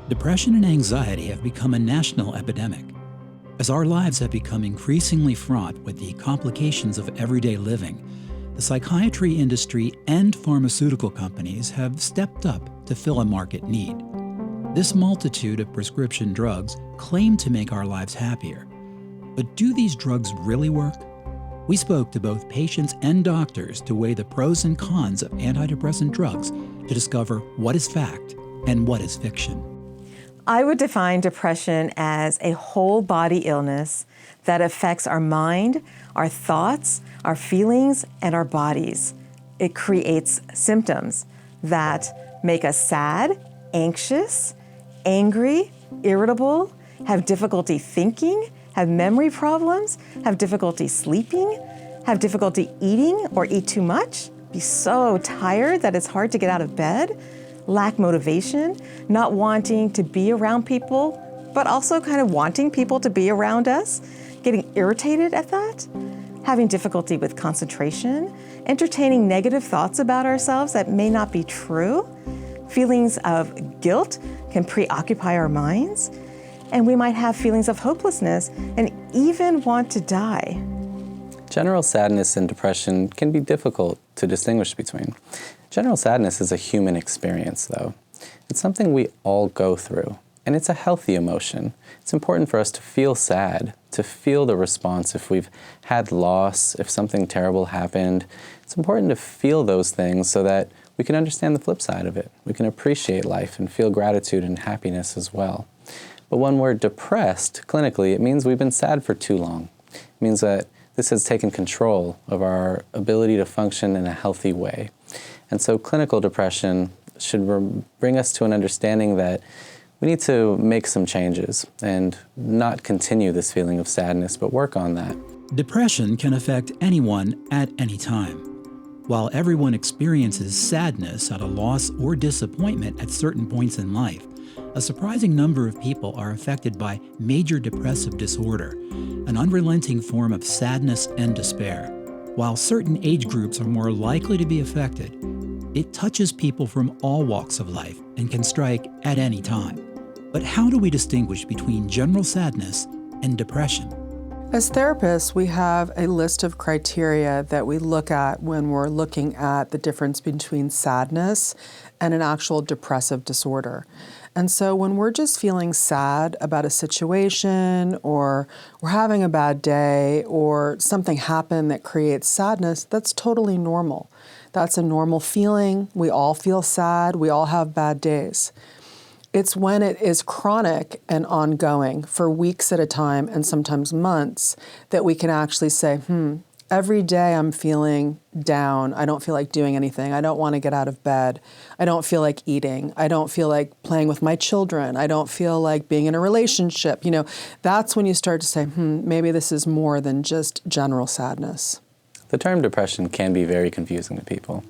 Depression and anxiety have become a national epidemic. As our lives have become increasingly fraught with the complications of everyday living, the psychiatry industry and pharmaceutical companies have stepped up to fill a market need. This multitude of prescription drugs claim to make our lives happier. But do these drugs really work? We spoke to both patients and doctors to weigh the pros and cons of antidepressant drugs to discover what is fact and what is fiction. I would define depression as a whole body illness that affects our mind, our thoughts, our feelings, and our bodies. It creates symptoms that make us sad, anxious, angry, irritable, have difficulty thinking, have memory problems, have difficulty sleeping, have difficulty eating or eat too much, be so tired that it's hard to get out of bed, lack motivation, not wanting to be around people, but also kind of wanting people to be around us, getting irritated at that, having difficulty with concentration, entertaining negative thoughts about ourselves that may not be true, feelings of guilt can preoccupy our minds, and we might have feelings of hopelessness and even want to die. General sadness and depression can be difficult to distinguish between. General sadness is a human experience, though. It's something we all go through, and it's a healthy emotion. It's important for us to feel sad, to feel the response if we've had loss, if something terrible happened. It's important to feel those things so that we can understand the flip side of it. We can appreciate life and feel gratitude and happiness as well. But when we're depressed, clinically, it means we've been sad for too long. It means that this has taken control of our ability to function in a healthy way. And so clinical depression should bring us to an understanding that we need to make some changes and not continue this feeling of sadness, but work on that. Depression can affect anyone at any time. While everyone experiences sadness at a loss or disappointment at certain points in life, a surprising number of people are affected by major depressive disorder, an unrelenting form of sadness and despair. While certain age groups are more likely to be affected, it touches people from all walks of life and can strike at any time. But how do we distinguish between general sadness and depression? As therapists, we have a list of criteria that we look at when we're looking at the difference between sadness and an actual depressive disorder. And so when we're just feeling sad about a situation, or we're having a bad day, or something happened that creates sadness, that's totally normal. That's a normal feeling. We all feel sad. We all have bad days. It's when it is chronic and ongoing for weeks at a time and sometimes months that we can actually say, every day I'm feeling down. I don't feel like doing anything. I don't want to get out of bed. I don't feel like eating. I don't feel like playing with my children. I don't feel like being in a relationship. That's when you start to say, maybe this is more than just general sadness. The term depression can be very confusing to people.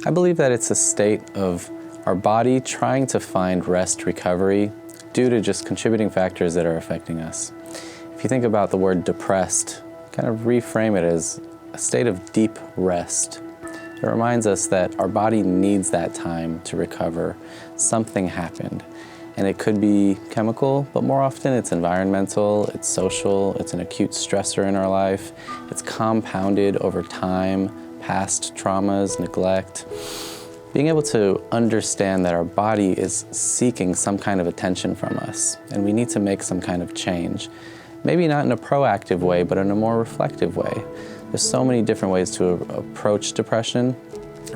I believe that it's a state of our body trying to find rest recovery due to just contributing factors that are affecting us. If you think about the word depressed, kind of reframe it as a state of deep rest. It reminds us that our body needs that time to recover. Something happened. And it could be chemical, but more often it's environmental, it's social, it's an acute stressor in our life. It's compounded over time, past traumas, neglect. Being able to understand that our body is seeking some kind of attention from us, and we need to make some kind of change. Maybe not in a proactive way, but in a more reflective way. There's so many different ways to approach depression,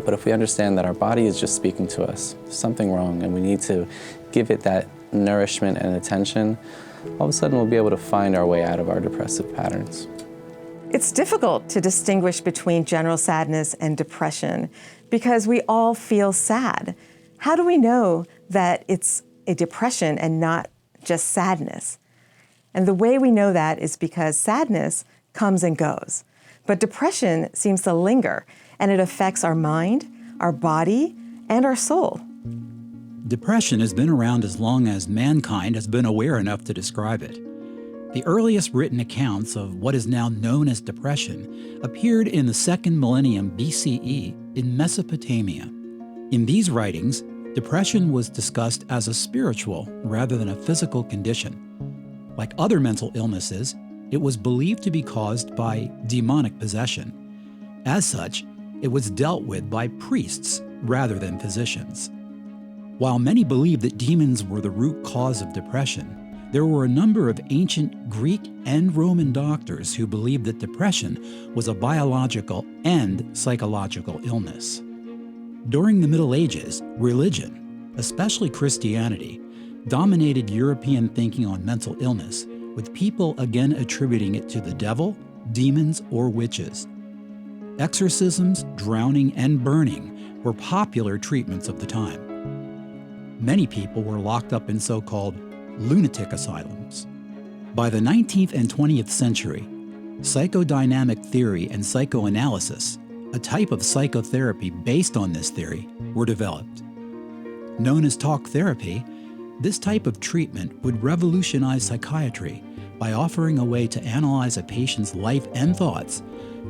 but if we understand that our body is just speaking to us, there's something wrong, and we need to give it that nourishment and attention, all of a sudden we'll be able to find our way out of our depressive patterns. It's difficult to distinguish between general sadness and depression because we all feel sad. How do we know that it's a depression and not just sadness? And the way we know that is because sadness comes and goes, but depression seems to linger, and it affects our mind, our body, and our soul. Depression has been around as long as mankind has been aware enough to describe it. The earliest written accounts of what is now known as depression appeared in the 2nd millennium BCE in Mesopotamia. In these writings, depression was discussed as a spiritual rather than a physical condition. Like other mental illnesses, it was believed to be caused by demonic possession. As such, it was dealt with by priests rather than physicians. While many believed that demons were the root cause of depression, there were a number of ancient Greek and Roman doctors who believed that depression was a biological and psychological illness. During the Middle Ages, religion, especially Christianity, dominated European thinking on mental illness, with people again attributing it to the devil, demons, or witches. Exorcisms, drowning, and burning were popular treatments of the time. Many people were locked up in so-called lunatic asylums. By the 19th and 20th century, psychodynamic theory and psychoanalysis, a type of psychotherapy based on this theory, were developed. Known as talk therapy, this type of treatment would revolutionize psychiatry by offering a way to analyze a patient's life and thoughts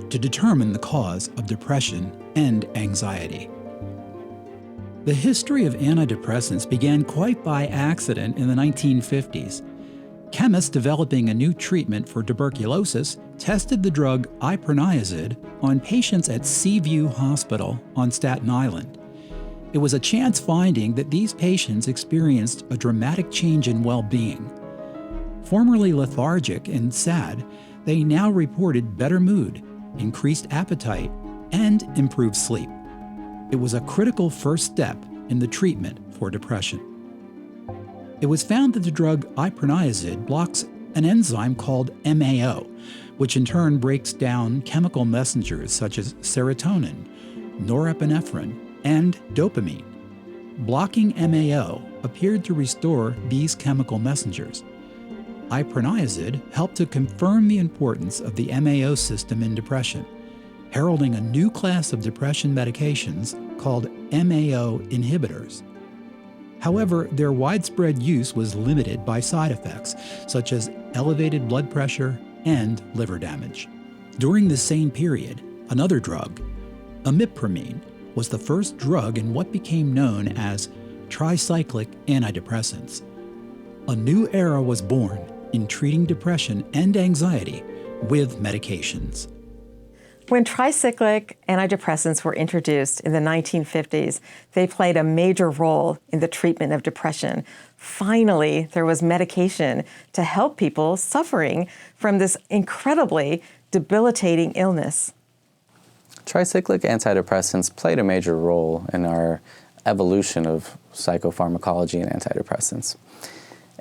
to determine the cause of depression and anxiety. The history of antidepressants began quite by accident in the 1950s. Chemists developing a new treatment for tuberculosis tested the drug iproniazid on patients at Seaview Hospital on Staten Island. It was a chance finding that these patients experienced a dramatic change in well-being. Formerly lethargic and sad, they now reported better mood, increased appetite, and improved sleep. It was a critical first step in the treatment for depression. It was found that the drug iproniazid blocks an enzyme called MAO, which in turn breaks down chemical messengers such as serotonin, norepinephrine, and dopamine. Blocking MAO appeared to restore these chemical messengers. Iproniazid helped to confirm the importance of the MAO system in depression, heralding a new class of depression medications called MAO inhibitors. However, their widespread use was limited by side effects, such as elevated blood pressure and liver damage. During the same period, another drug, imipramine, was the first drug in what became known as tricyclic antidepressants. A new era was born in treating depression and anxiety with medications. When tricyclic antidepressants were introduced in the 1950s, they played a major role in the treatment of depression. Finally, there was medication to help people suffering from this incredibly debilitating illness. Tricyclic antidepressants played a major role in our evolution of psychopharmacology and antidepressants.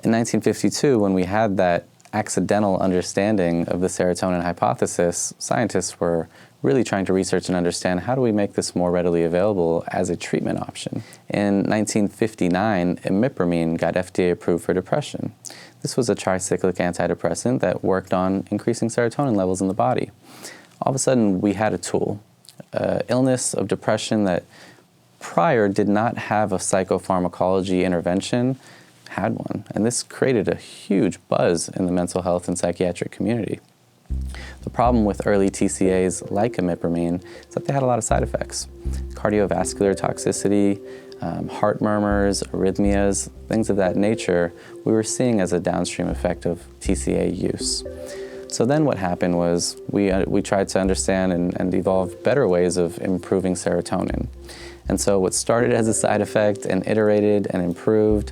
In 1952, when we had that accidental understanding of the serotonin hypothesis, scientists were really trying to research and understand how do we make this more readily available as a treatment option. In 1959, imipramine got FDA approved for depression. This was a tricyclic antidepressant that worked on increasing serotonin levels in the body. All of a sudden, we had a tool, illness of depression that prior did not have a psychopharmacology intervention, had one, and this created a huge buzz in the mental health and psychiatric community. The problem with early TCAs like imipramine is that they had a lot of side effects. Cardiovascular toxicity, heart murmurs, arrhythmias, things of that nature, we were seeing as a downstream effect of TCA use. So then what happened was we tried to understand and evolve better ways of improving serotonin. And so what started as a side effect and iterated and improved,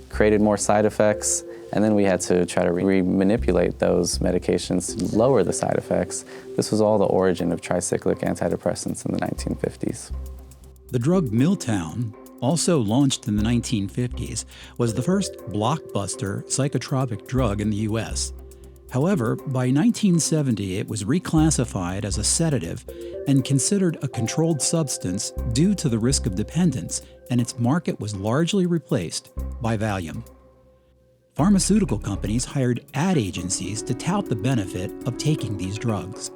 created more side effects, and then we had to try to manipulate those medications to lower the side effects. This was all the origin of tricyclic antidepressants in the 1950s. The drug Miltown, also launched in the 1950s, was the first blockbuster psychotropic drug in the U.S. However, by 1970, it was reclassified as a sedative and considered a controlled substance due to the risk of dependence, and its market was largely replaced by Valium. Pharmaceutical companies hired ad agencies to tout the benefit of taking these drugs.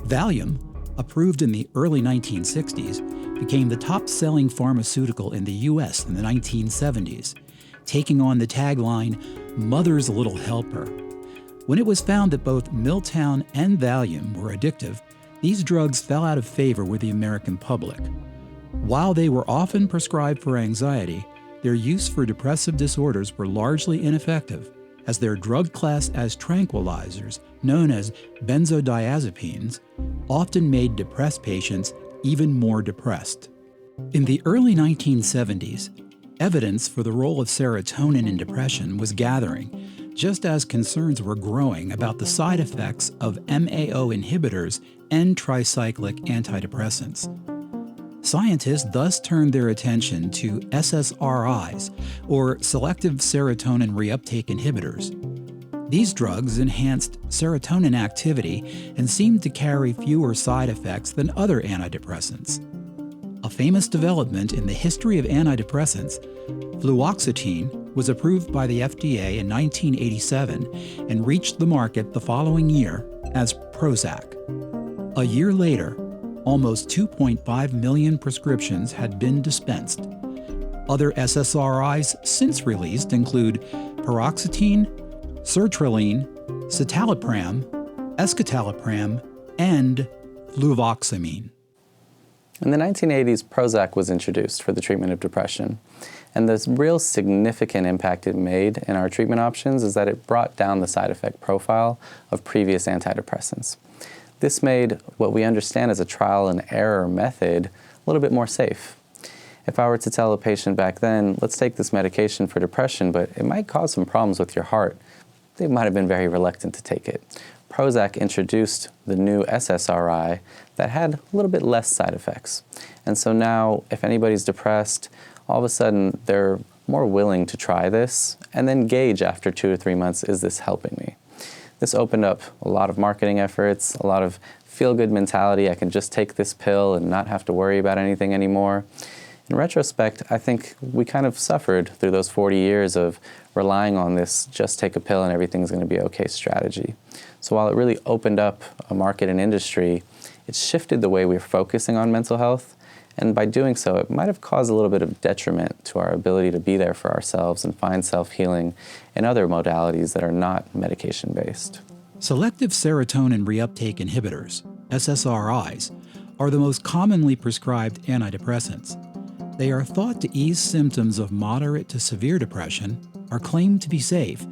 Valium, approved in the early 1960s, became the top-selling pharmaceutical in the U.S. in the 1970s, taking on the tagline, "Mother's Little Helper." When it was found that both Miltown and Valium were addictive, these drugs fell out of favor with the American public. While they were often prescribed for anxiety, their use for depressive disorders were largely ineffective, as their drug class as tranquilizers, known as benzodiazepines, often made depressed patients even more depressed. In the early 1970s, evidence for the role of serotonin in depression was gathering, just as concerns were growing about the side effects of MAO inhibitors and tricyclic antidepressants. Scientists thus turned their attention to SSRIs, or selective serotonin reuptake inhibitors. These drugs enhanced serotonin activity and seemed to carry fewer side effects than other antidepressants. A famous development in the history of antidepressants, fluoxetine was approved by the FDA in 1987 and reached the market the following year as Prozac. A year later, almost 2.5 million prescriptions had been dispensed. Other SSRIs since released include paroxetine, sertraline, citalopram, escitalopram, and fluvoxamine. In the 1980s, Prozac was introduced for the treatment of depression. And the real significant impact it made in our treatment options is that it brought down the side effect profile of previous antidepressants. This made what we understand as a trial and error method a little bit more safe. If I were to tell a patient back then, let's take this medication for depression, but it might cause some problems with your heart, they might have been very reluctant to take it. Prozac introduced the new SSRI that had a little bit less side effects. And so now, if anybody's depressed, all of a sudden they're more willing to try this and then gauge after 2 to 3 months, is this helping me? This opened up a lot of marketing efforts, a lot of feel-good mentality. I can just take this pill and not have to worry about anything anymore. In retrospect, I think we kind of suffered through those 40 years of relying on this just take a pill and everything's going to be okay strategy. So while it really opened up a market and industry, it shifted the way we're focusing on mental health. And by doing so, it might have caused a little bit of detriment to our ability to be there for ourselves and find self-healing in other modalities that are not medication-based. Selective serotonin reuptake inhibitors, SSRIs, are the most commonly prescribed antidepressants. They are thought to ease symptoms of moderate to severe depression, are claimed to be safe,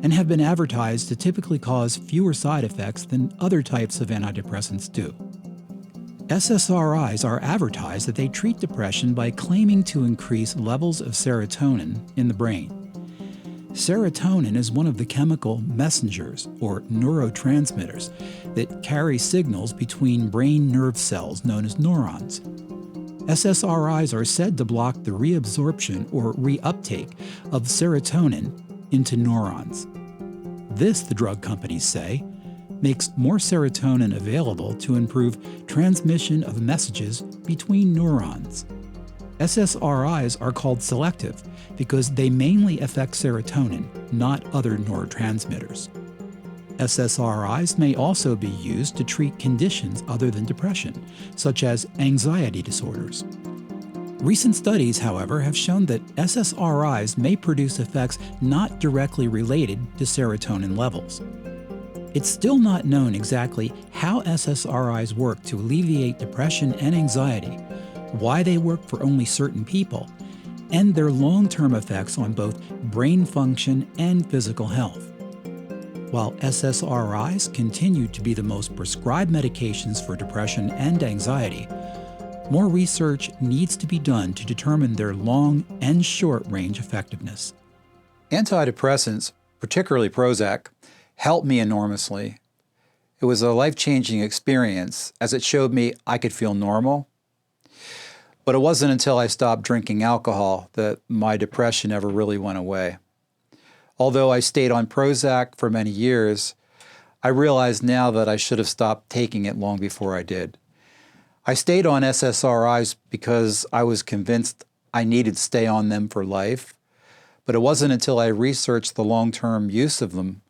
and have been advertised to typically cause fewer side effects than other types of antidepressants do. SSRIs are advertised that they treat depression by claiming to increase levels of serotonin in the brain. Serotonin is one of the chemical messengers, or neurotransmitters, that carry signals between brain nerve cells known as neurons. SSRIs are said to block the reabsorption or reuptake of serotonin into neurons. This, the drug companies say, makes more serotonin available to improve transmission of messages between neurons. SSRIs are called selective because they mainly affect serotonin, not other neurotransmitters. SSRIs may also be used to treat conditions other than depression, such as anxiety disorders. Recent studies, however, have shown that SSRIs may produce effects not directly related to serotonin levels. It's still not known exactly how SSRIs work to alleviate depression and anxiety, why they work for only certain people, and their long-term effects on both brain function and physical health. While SSRIs continue to be the most prescribed medications for depression and anxiety, more research needs to be done to determine their long and short-range effectiveness. Antidepressants, particularly Prozac, helped me enormously. It was a life-changing experience as it showed me I could feel normal. But it wasn't until I stopped drinking alcohol that my depression ever really went away. Although I stayed on Prozac for many years, I realize now that I should have stopped taking it long before I did. I stayed on SSRIs because I was convinced I needed to stay on them for life, but it wasn't until I researched the long-term use of them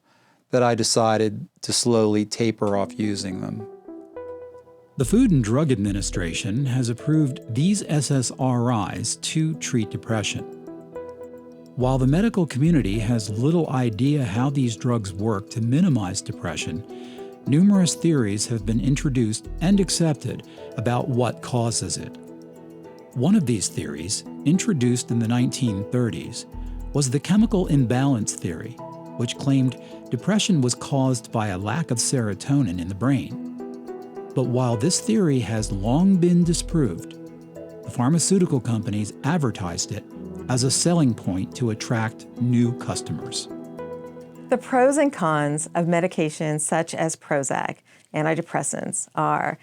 that I decided to slowly taper off using them. The Food and Drug Administration has approved these SSRIs to treat depression. While the medical community has little idea how these drugs work to minimize depression, numerous theories have been introduced and accepted about what causes it. One of these theories, introduced in the 1930s, was the chemical imbalance theory, which claimed depression was caused by a lack of serotonin in the brain. But while this theory has long been disproved, the pharmaceutical companies advertised it as a selling point to attract new customers. The pros and cons of medications such as Prozac, antidepressants, are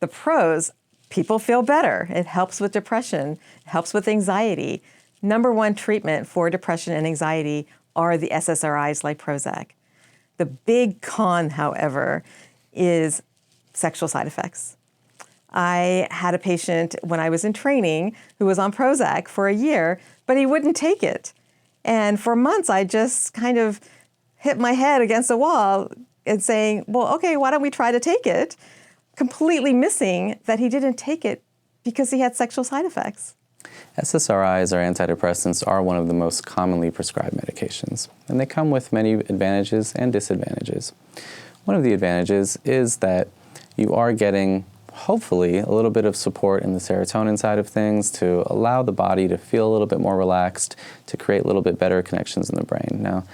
the pros: people feel better. It helps with depression, it helps with anxiety. Number one treatment for depression and anxiety are the SSRIs like Prozac. The big con, however, is sexual side effects. I had a patient when I was in training who was on Prozac for a year, but he wouldn't take it. And for months, I just kind of hit my head against the wall and saying, well, okay, why don't we try to take it? Completely missing that he didn't take it because he had sexual side effects. SSRIs, or antidepressants, are one of the most commonly prescribed medications, and they come with many advantages and disadvantages. One of the advantages is that you are getting, hopefully, a little bit of support in the serotonin side of things to allow the body to feel a little bit more relaxed, to create a little bit better connections in the brain. Now,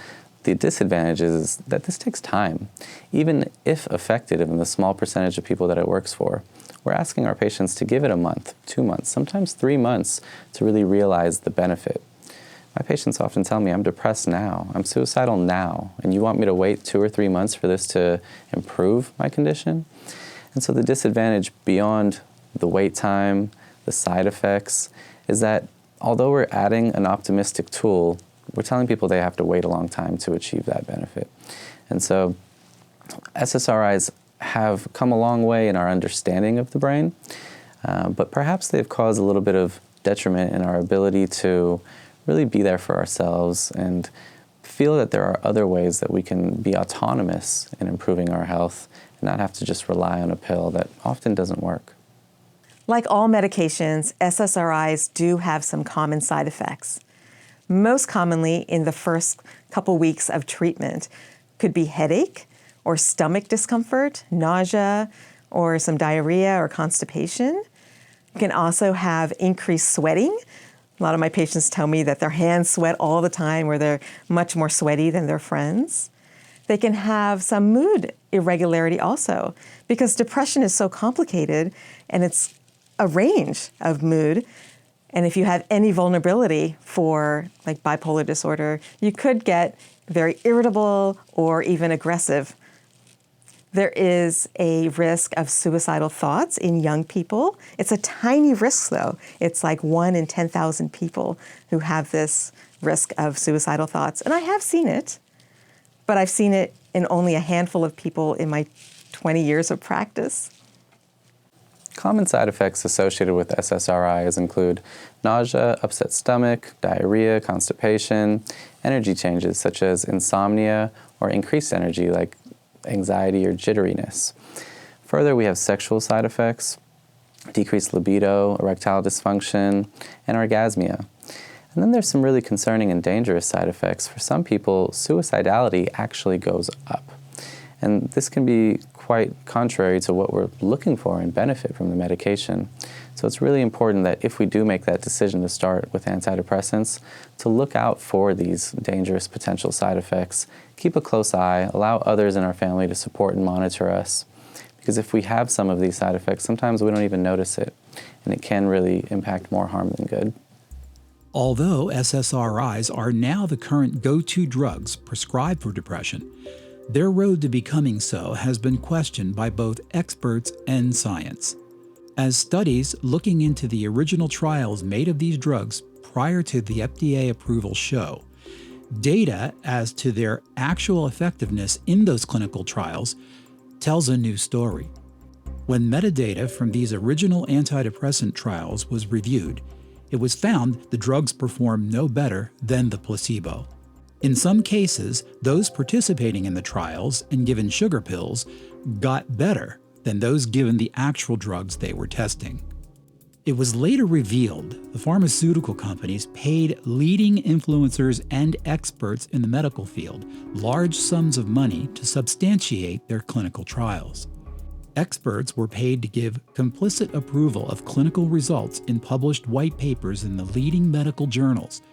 the disadvantage is that this takes time. Even if effective in the small percentage of people that it works for, we're asking our patients to give it a month, 2 months, sometimes 3 months to really realize the benefit. My patients often tell me, I'm depressed now, I'm suicidal now, and you want me to wait 2 or 3 months for this to improve my condition? And so the disadvantage beyond the wait time, the side effects, is that although we're adding an optimistic tool, we're telling people they have to wait a long time to achieve that benefit. And so SSRIs have come a long way in our understanding of the brain, but perhaps they've caused a little bit of detriment in our ability to really be there for ourselves and feel that there are other ways that we can be autonomous in improving our health and not have to just rely on a pill that often doesn't work. Like all medications, SSRIs do have some common side effects. Most commonly in the first couple weeks of treatment could be headache or stomach discomfort, nausea, or some diarrhea or constipation. You can also have increased sweating. A lot of my patients tell me that their hands sweat all the time, or they're much more sweaty than their friends. They can have some mood irregularity also, because depression is so complicated and it's a range of mood. And if you have any vulnerability for like bipolar disorder, you could get very irritable or even aggressive. There is a risk of suicidal thoughts in young people. It's a tiny risk though. It's like 1 in 10,000 people who have this risk of suicidal thoughts. And I have seen it, but I've seen it in only a handful of people in my 20 years of practice. Common side effects associated with SSRIs include nausea, upset stomach, diarrhea, constipation, energy changes such as insomnia or increased energy like anxiety or jitteriness. Further, we have sexual side effects, decreased libido, erectile dysfunction, and orgasmia. And then there's some really concerning and dangerous side effects. For some people, suicidality actually goes up. And this can be quite contrary to what we're looking for and benefit from the medication. So it's really important that if we do make that decision to start with antidepressants, to look out for these dangerous potential side effects, keep a close eye, allow others in our family to support and monitor us. Because if we have some of these side effects, sometimes we don't even notice it, and it can really impact more harm than good. Although SSRIs are now the current go-to drugs prescribed for depression, their road to becoming so has been questioned by both experts and science. As studies looking into the original trials made of these drugs prior to the FDA approval show, data as to their actual effectiveness in those clinical trials tells a new story. When metadata from these original antidepressant trials was reviewed, it was found the drugs performed no better than the placebo. In some cases, those participating in the trials and given sugar pills got better than those given the actual drugs they were testing. It was later revealed the pharmaceutical companies paid leading influencers and experts in the medical field large sums of money to substantiate their clinical trials. Experts were paid to give complicit approval of clinical results in published white papers in the leading medical journals,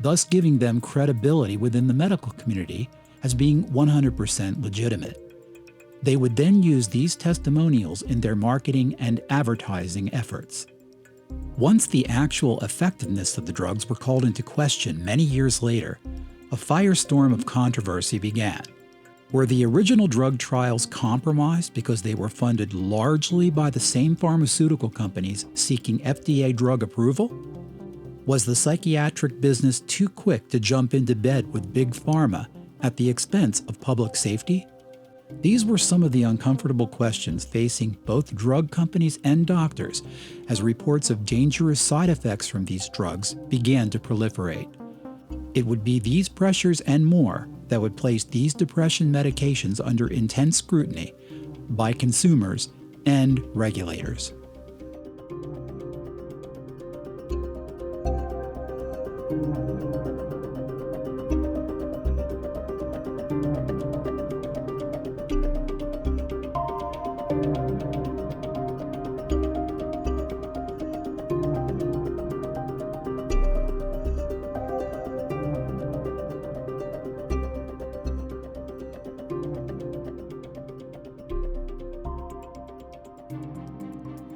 thus giving them credibility within the medical community as being 100% legitimate. They would then use these testimonials in their marketing and advertising efforts. Once the actual effectiveness of the drugs were called into question many years later, a firestorm of controversy began. Were the original drug trials compromised because they were funded largely by the same pharmaceutical companies seeking FDA drug approval? Was the psychiatric business too quick to jump into bed with Big Pharma at the expense of public safety? These were some of the uncomfortable questions facing both drug companies and doctors as reports of dangerous side effects from these drugs began to proliferate. It would be these pressures and more that would place these depression medications under intense scrutiny by consumers and regulators.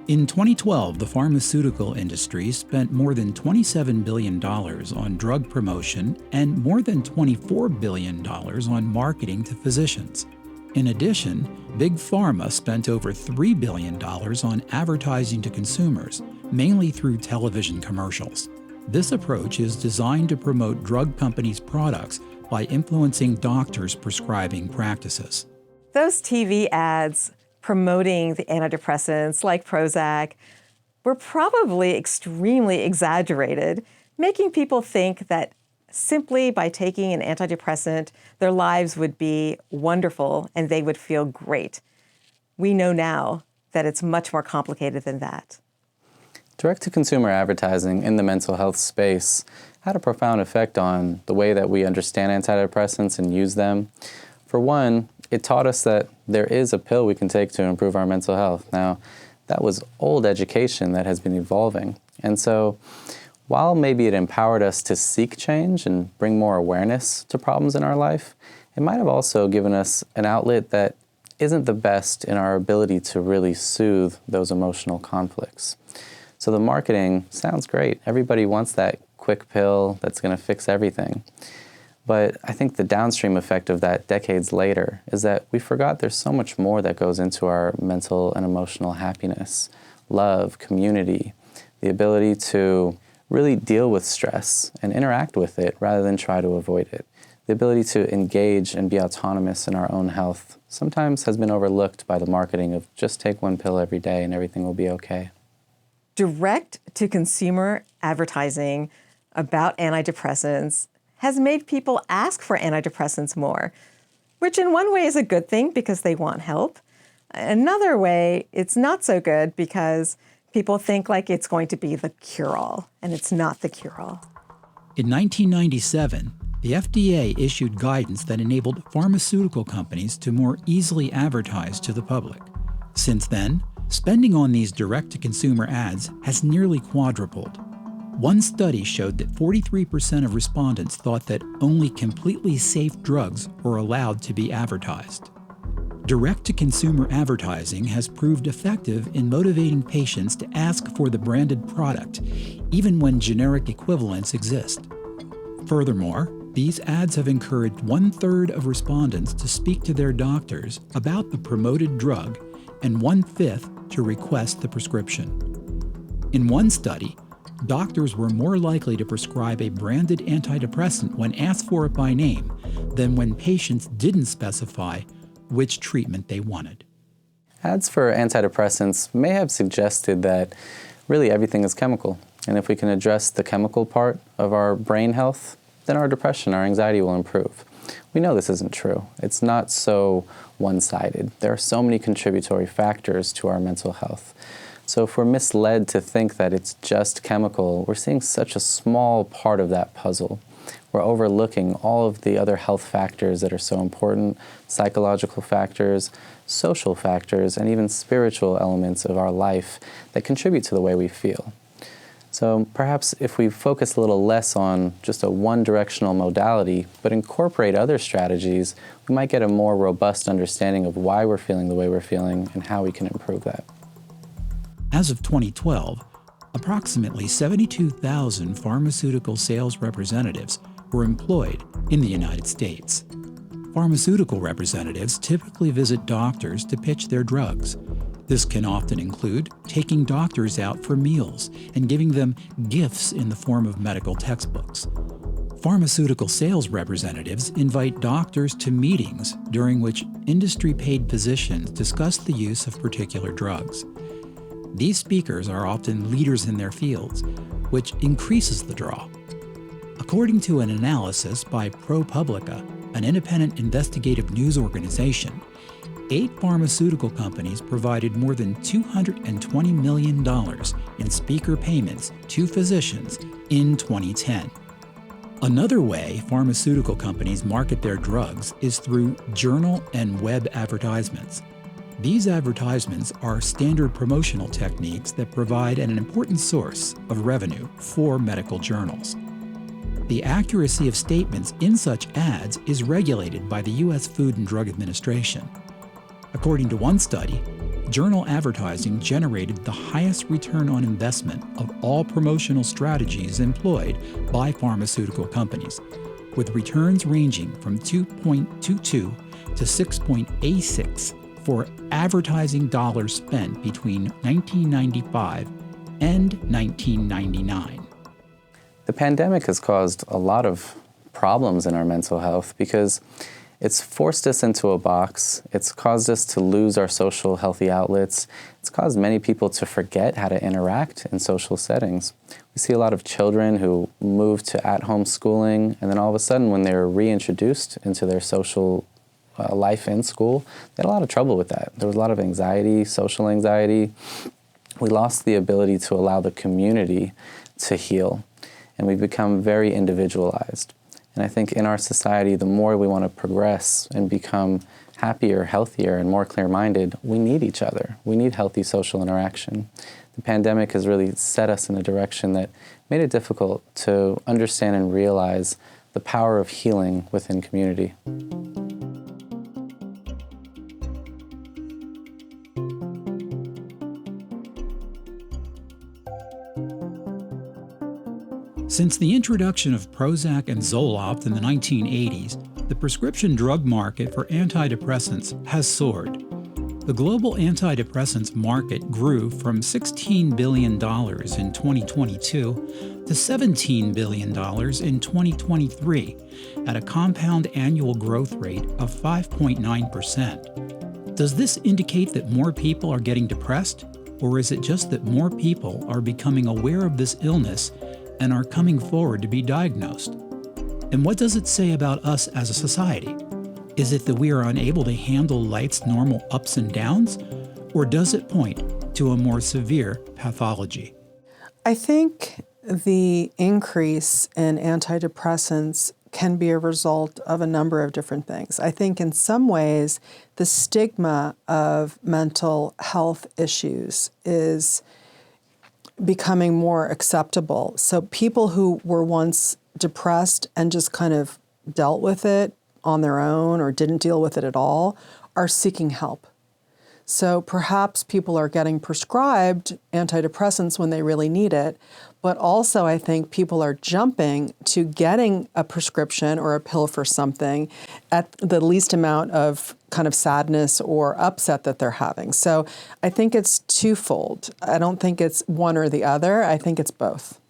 In 2012, the pharmaceutical industry spent more than $27 billion on drug promotion and more than $24 billion on marketing to physicians. In addition, Big Pharma spent over $3 billion on advertising to consumers, mainly through television commercials. This approach is designed to promote drug companies' products by influencing doctors' prescribing practices. Those TV ads promoting the antidepressants like Prozac were probably extremely exaggerated, making people think that simply by taking an antidepressant, their lives would be wonderful and they would feel great. We know now that it's much more complicated than that. Direct-to-consumer advertising in the mental health space had a profound effect on the way that we understand antidepressants and use them. For one, it taught us that there is a pill we can take to improve our mental health. Now, that was old education that has been evolving. And so, while maybe it empowered us to seek change and bring more awareness to problems in our life, it might have also given us an outlet that isn't the best in our ability to really soothe those emotional conflicts. So the marketing sounds great. Everybody wants that quick pill that's going to fix everything. But I think the downstream effect of that decades later is that we forgot there's so much more that goes into our mental and emotional happiness, love, community, the ability to really deal with stress and interact with it rather than try to avoid it. The ability to engage and be autonomous in our own health sometimes has been overlooked by the marketing of just take one pill every day and everything will be okay. Direct-to-consumer advertising about antidepressants has made people ask for antidepressants more, which in one way is a good thing because they want help. Another way, it's not so good because people think like it's going to be the cure-all, and it's not the cure-all. In 1997, the FDA issued guidance that enabled pharmaceutical companies to more easily advertise to the public. Since then, spending on these direct-to-consumer ads has nearly quadrupled. One study showed that 43% of respondents thought that only completely safe drugs were allowed to be advertised. Direct-to-consumer advertising has proved effective in motivating patients to ask for the branded product, even when generic equivalents exist. Furthermore, these ads have encouraged 1/3 of respondents to speak to their doctors about the promoted drug and 1/5 to request the prescription. In one study, doctors were more likely to prescribe a branded antidepressant when asked for it by name than when patients didn't specify which treatment they wanted. Ads for antidepressants may have suggested that really everything is chemical, and if we can address the chemical part of our brain health, then our depression, our anxiety will improve. We know this isn't true. It's not so one-sided. There are so many contributory factors to our mental health. So if we're misled to think that it's just chemical, we're seeing such a small part of that puzzle. We're overlooking all of the other health factors that are so important, psychological factors, social factors, and even spiritual elements of our life that contribute to the way we feel. So perhaps if we focus a little less on just a one-directional modality, but incorporate other strategies, we might get a more robust understanding of why we're feeling the way we're feeling and how we can improve that. As of 2012, approximately 72,000 pharmaceutical sales representatives were employed in the United States. Pharmaceutical representatives typically visit doctors to pitch their drugs. This can often include taking doctors out for meals and giving them gifts in the form of medical textbooks. Pharmaceutical sales representatives invite doctors to meetings during which industry-paid physicians discuss the use of particular drugs. These speakers are often leaders in their fields, which increases the draw. According to an analysis by ProPublica, an independent investigative news organization, 8 pharmaceutical companies provided more than $220 million in speaker payments to physicians in 2010. Another way pharmaceutical companies market their drugs is through journal and web advertisements. These advertisements are standard promotional techniques that provide an important source of revenue for medical journals. The accuracy of statements in such ads is regulated by the U.S. Food and Drug Administration. According to one study, journal advertising generated the highest return on investment of all promotional strategies employed by pharmaceutical companies, with returns ranging from 2.22 to 6.86 for advertising dollars spent between 1995 and 1999. The pandemic has caused a lot of problems in our mental health because it's forced us into a box. It's caused us to lose our social healthy outlets. It's caused many people to forget how to interact in social settings. We see a lot of children who move to at-home schooling, and then all of a sudden when they're reintroduced into their social life in school, they had a lot of trouble with that. There was a lot of anxiety, social anxiety. We lost the ability to allow the community to heal, and we've become very individualized. And I think in our society, the more we want to progress and become happier, healthier, and more clear-minded, we need each other. We need healthy social interaction. The pandemic has really set us in a direction that made it difficult to understand and realize the power of healing within community. Since the introduction of Prozac and Zoloft in the 1980s, the prescription drug market for antidepressants has soared. The global antidepressants market grew from $16 billion in 2022 to $17 billion in 2023 at a compound annual growth rate of 5.9%. Does this indicate that more people are getting depressed, or is it just that more people are becoming aware of this illness and are coming forward to be diagnosed? And what does it say about us as a society? Is it that we are unable to handle life's normal ups and downs, or does it point to a more severe pathology? I think the increase in antidepressants can be a result of a number of different things. I think in some ways, the stigma of mental health issues is becoming more acceptable. So people who were once depressed and just kind of dealt with it on their own or didn't deal with it at all are seeking help. So perhaps people are getting prescribed antidepressants when they really need it, but also I think people are jumping to getting a prescription or a pill for something at the least amount of kind of sadness or upset that they're having. So I think it's twofold. I don't think it's one or the other. I think it's both.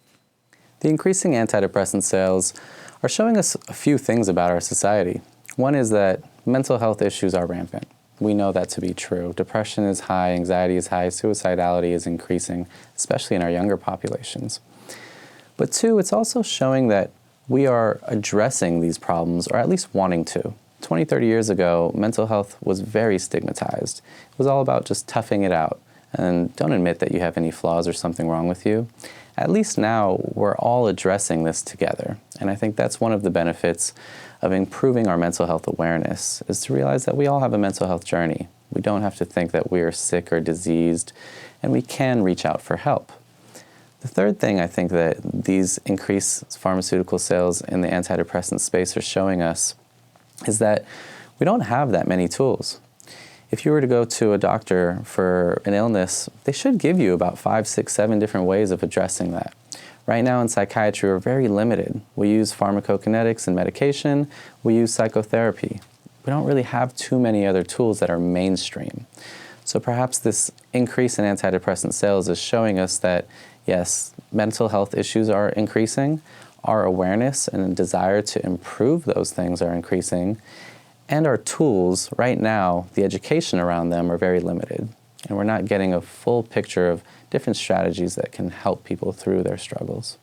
The increasing antidepressant sales are showing us a few things about our society. One is that mental health issues are rampant. We know that to be true. Depression is high, anxiety is high, suicidality is increasing, especially in our younger populations. But two, it's also showing that we are addressing these problems, or at least wanting to. 20, 30 years ago, mental health was very stigmatized. It was all about just toughing it out. and don't admit that you have any flaws or something wrong with you. At least now we're all addressing this together. And I think that's one of the benefits of improving our mental health awareness, is to realize that we all have a mental health journey. We don't have to think that we are sick or diseased, and we can reach out for help. The third thing I think that these increased pharmaceutical sales in the antidepressant space are showing us is that we don't have that many tools. If you were to go to a doctor for an illness, they should give you about 5, 6, 7 different ways of addressing that. Right now in psychiatry, we're very limited. We use pharmacokinetics and medication. We use psychotherapy. We don't really have too many other tools that are mainstream. So perhaps this increase in antidepressant sales is showing us that, yes, mental health issues are increasing, our awareness and desire to improve those things are increasing, and our tools, right now, the education around them are very limited. And we're not getting a full picture of different strategies that can help people through their struggles.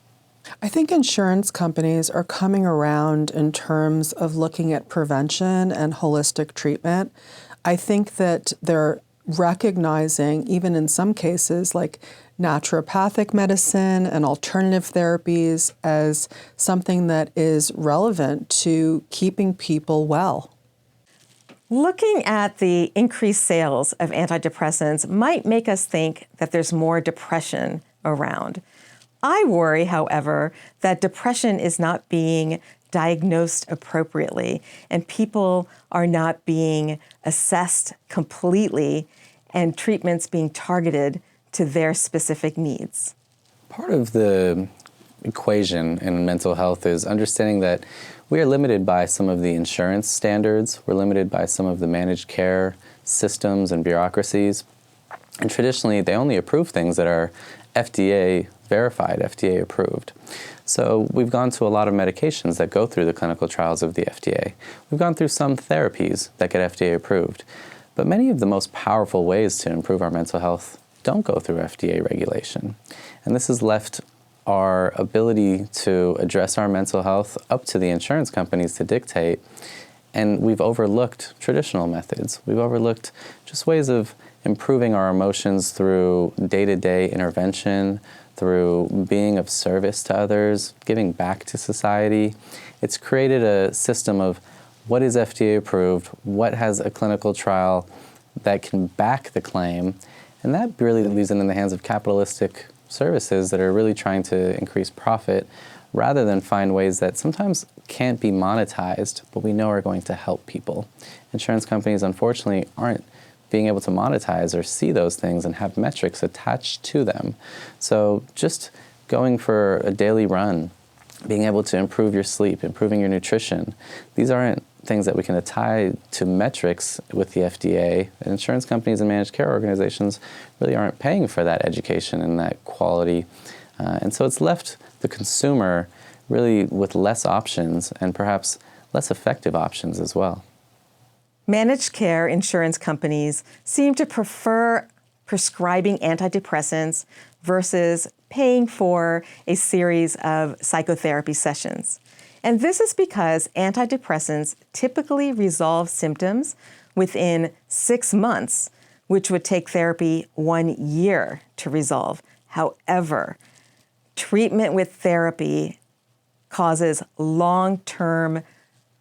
I think insurance companies are coming around in terms of looking at prevention and holistic treatment. I think that they're recognizing, even in some cases, like naturopathic medicine and alternative therapies as something that is relevant to keeping people well. Looking at the increased sales of antidepressants might make us think that there's more depression around. I worry, however, that depression is not being diagnosed appropriately and people are not being assessed completely and treatments being targeted to their specific needs. Part of the equation in mental health is understanding that we are limited by some of the insurance standards. We're limited by some of the managed care systems and bureaucracies. And traditionally, they only approve things that are FDA verified, FDA approved. So we've gone to a lot of medications that go through the clinical trials of the FDA. We've gone through some therapies that get FDA approved. But many of the most powerful ways to improve our mental health don't go through FDA regulation. And this has left our ability to address our mental health up to the insurance companies to dictate. And we've overlooked traditional methods. We've overlooked just ways of improving our emotions through day-to-day intervention, through being of service to others, giving back to society. It's created a system of what is FDA approved, what has a clinical trial that can back the claim, and that really leaves it in the hands of capitalistic services that are really trying to increase profit rather than find ways that sometimes can't be monetized, but we know are going to help people. Insurance companies, unfortunately, aren't being able to monetize or see those things and have metrics attached to them. So just going for a daily run, being able to improve your sleep, improving your nutrition, these aren't things that we can tie to metrics with the FDA. Insurance companies and managed care organizations really aren't paying for that education and that quality. And so it's left the consumer really with less options and perhaps less effective options as well. Managed care insurance companies seem to prefer prescribing antidepressants versus paying for a series of psychotherapy sessions. And this is because antidepressants typically resolve symptoms within 6 months, which would take therapy 1 year to resolve. However, treatment with therapy causes long-term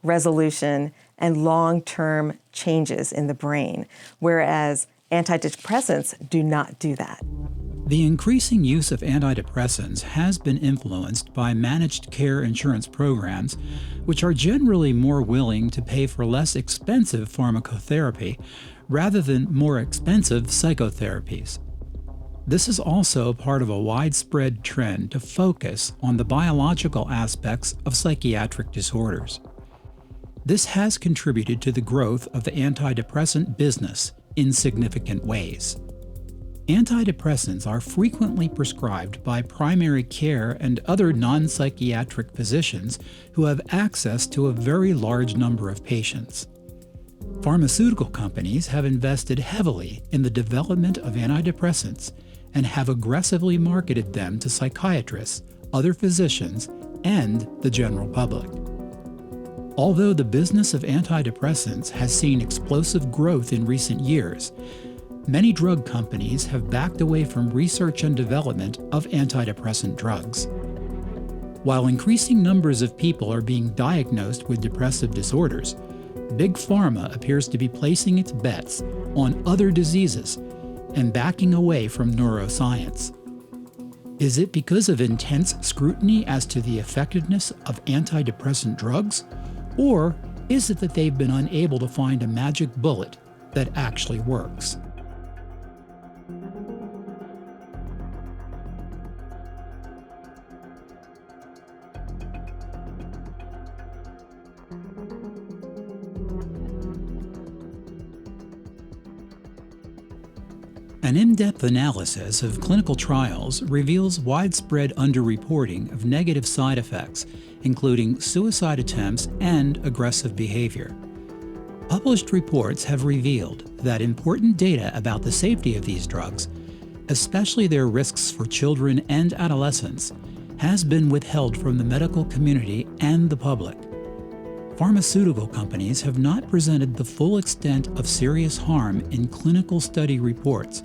resolution and long-term changes in the brain, whereas antidepressants do not do that. The increasing use of antidepressants has been influenced by managed care insurance programs, which are generally more willing to pay for less expensive pharmacotherapy rather than more expensive psychotherapies. This is also part of a widespread trend to focus on the biological aspects of psychiatric disorders. This has contributed to the growth of the antidepressant business in significant ways. Antidepressants are frequently prescribed by primary care and other non-psychiatric physicians who have access to a very large number of patients. Pharmaceutical companies have invested heavily in the development of antidepressants and have aggressively marketed them to psychiatrists, other physicians, and the general public. Although the business of antidepressants has seen explosive growth in recent years, many drug companies have backed away from research and development of antidepressant drugs. While increasing numbers of people are being diagnosed with depressive disorders, Big Pharma appears to be placing its bets on other diseases and backing away from neuroscience. Is it because of intense scrutiny as to the effectiveness of antidepressant drugs? Or is it that they've been unable to find a magic bullet that actually works? An in-depth analysis of clinical trials reveals widespread underreporting of negative side effects, including suicide attempts and aggressive behavior. Published reports have revealed that important data about the safety of these drugs, especially their risks for children and adolescents, has been withheld from the medical community and the public. Pharmaceutical companies have not presented the full extent of serious harm in clinical study reports,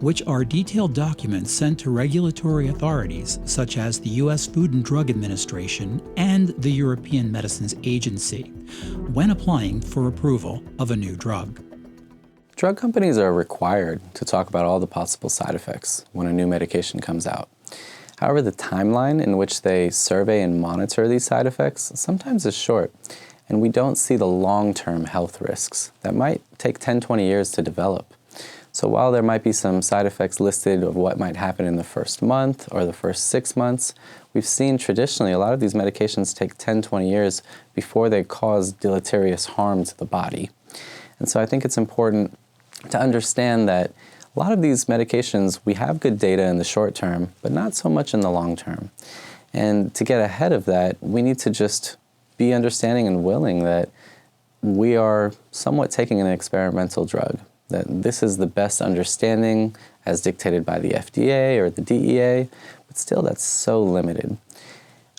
which are detailed documents sent to regulatory authorities such as the U.S. Food and Drug Administration and the European Medicines Agency when applying for approval of a new drug. Drug companies are required to talk about all the possible side effects when a new medication comes out. However, the timeline in which they survey and monitor these side effects sometimes is short, and we don't see the long-term health risks that might take 10-20 years to develop. So while there might be some side effects listed of what might happen in the first month or the first 6 months, we've seen traditionally a lot of these medications take 10-20 years before they cause deleterious harm to the body. And so I think it's important to understand that a lot of these medications, we have good data in the short term, but not so much in the long term. And to get ahead of that, we need to just be understanding and willing that we are somewhat taking an experimental drug, that this is the best understanding as dictated by the FDA or the DEA, but still that's so limited.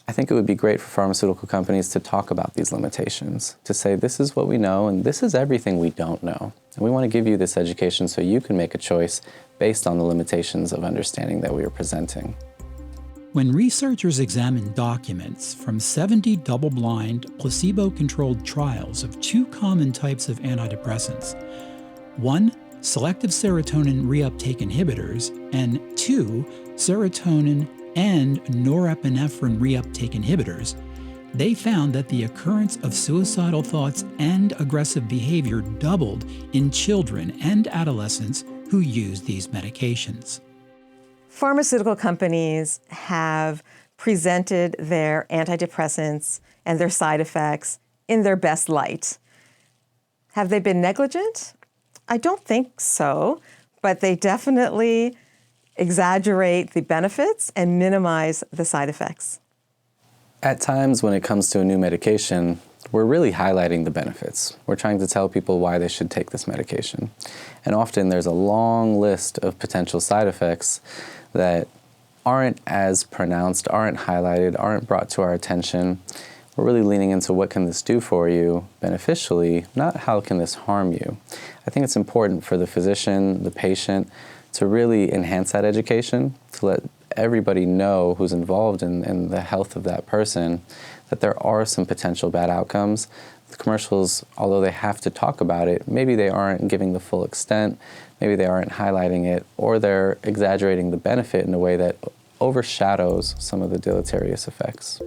I think it would be great for pharmaceutical companies to talk about these limitations, to say this is what we know and this is everything we don't know. And we want to give you this education so you can make a choice based on the limitations of understanding that we are presenting. When researchers examined documents from 70 double-blind, placebo-controlled trials of two common types of antidepressants, one, selective serotonin reuptake inhibitors, and two, serotonin and norepinephrine reuptake inhibitors, they found that the occurrence of suicidal thoughts and aggressive behavior doubled in children and adolescents who used these medications. Pharmaceutical companies have presented their antidepressants and their side effects in their best light. Have they been negligent? I don't think so, but they definitely exaggerate the benefits and minimize the side effects. At times when it comes to a new medication, we're really highlighting the benefits. We're trying to tell people why they should take this medication. And often there's a long list of potential side effects that aren't as pronounced, aren't highlighted, aren't brought to our attention. We're really leaning into what can this do for you beneficially, not how can this harm you. I think it's important for the physician, the patient, to really enhance that education, to let everybody know who's involved in the health of that person, that there are some potential bad outcomes. The commercials, although they have to talk about it, maybe they aren't giving the full extent, maybe they aren't highlighting it, or they're exaggerating the benefit in a way that overshadows some of the deleterious effects.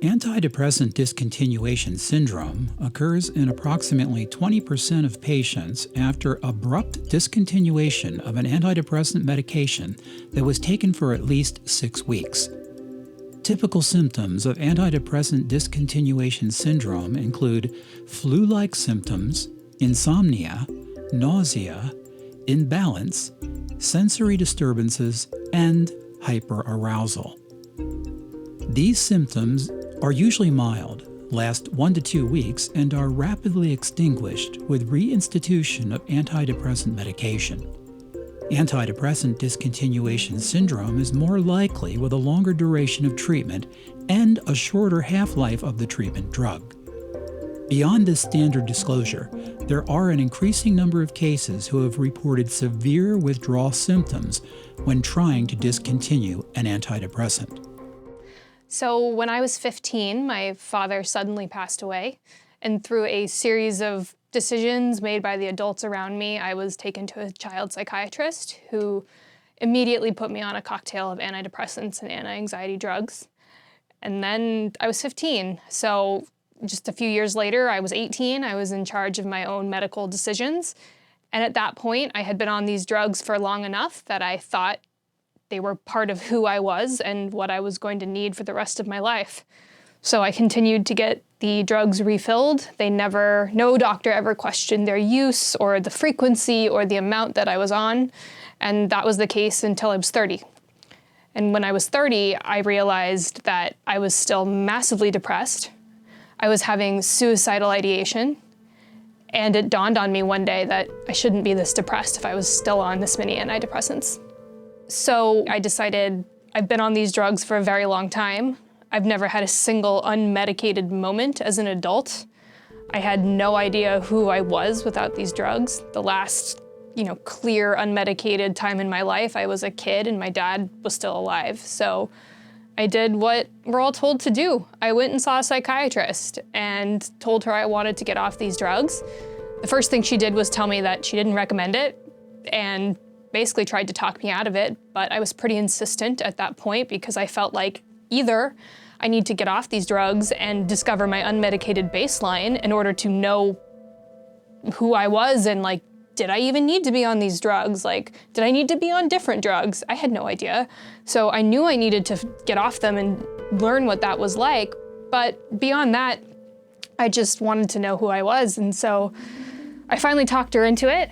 Antidepressant discontinuation syndrome occurs in approximately 20% of patients after abrupt discontinuation of an antidepressant medication that was taken for at least 6 weeks. Typical symptoms of antidepressant discontinuation syndrome include flu-like symptoms, insomnia, nausea, imbalance, sensory disturbances, and hyperarousal. These symptoms are usually mild, last 1 to 2 weeks, and are rapidly extinguished with reinstitution of antidepressant medication. Antidepressant discontinuation syndrome is more likely with a longer duration of treatment and a shorter half-life of the treatment drug. Beyond this standard disclosure, there are an increasing number of cases who have reported severe withdrawal symptoms when trying to discontinue an antidepressant. So when I was 15, my father suddenly passed away, and through a series of decisions made by the adults around me, I was taken to a child psychiatrist who immediately put me on a cocktail of antidepressants and anti-anxiety drugs. And then I was 15, so just a few years later, I was 18. I was in charge of my own medical decisions. And at that point, I had been on these drugs for long enough that I thought they were part of who I was and what I was going to need for the rest of my life. So I continued to get the drugs refilled. No doctor ever questioned their use or the frequency or the amount that I was on. And that was the case until I was 30. And when I was 30, I realized that I was still massively depressed. I was having suicidal ideation, and it dawned on me one day that I shouldn't be this depressed if I was still on this many antidepressants. So I decided I've been on these drugs for a very long time. I've never had a single unmedicated moment as an adult. I had no idea who I was without these drugs. The last, clear unmedicated time in my life, I was a kid and my dad was still alive. So I did what we're all told to do. I went and saw a psychiatrist and told her I wanted to get off these drugs. The first thing she did was tell me that she didn't recommend it and basically tried to talk me out of it, but I was pretty insistent at that point because I felt like either I need to get off these drugs and discover my unmedicated baseline in order to know who I was and did I even need to be on these drugs? Did I need to be on different drugs? I had no idea. So I knew I needed to get off them and learn what that was like. But beyond that, I just wanted to know who I was. And so I finally talked her into it.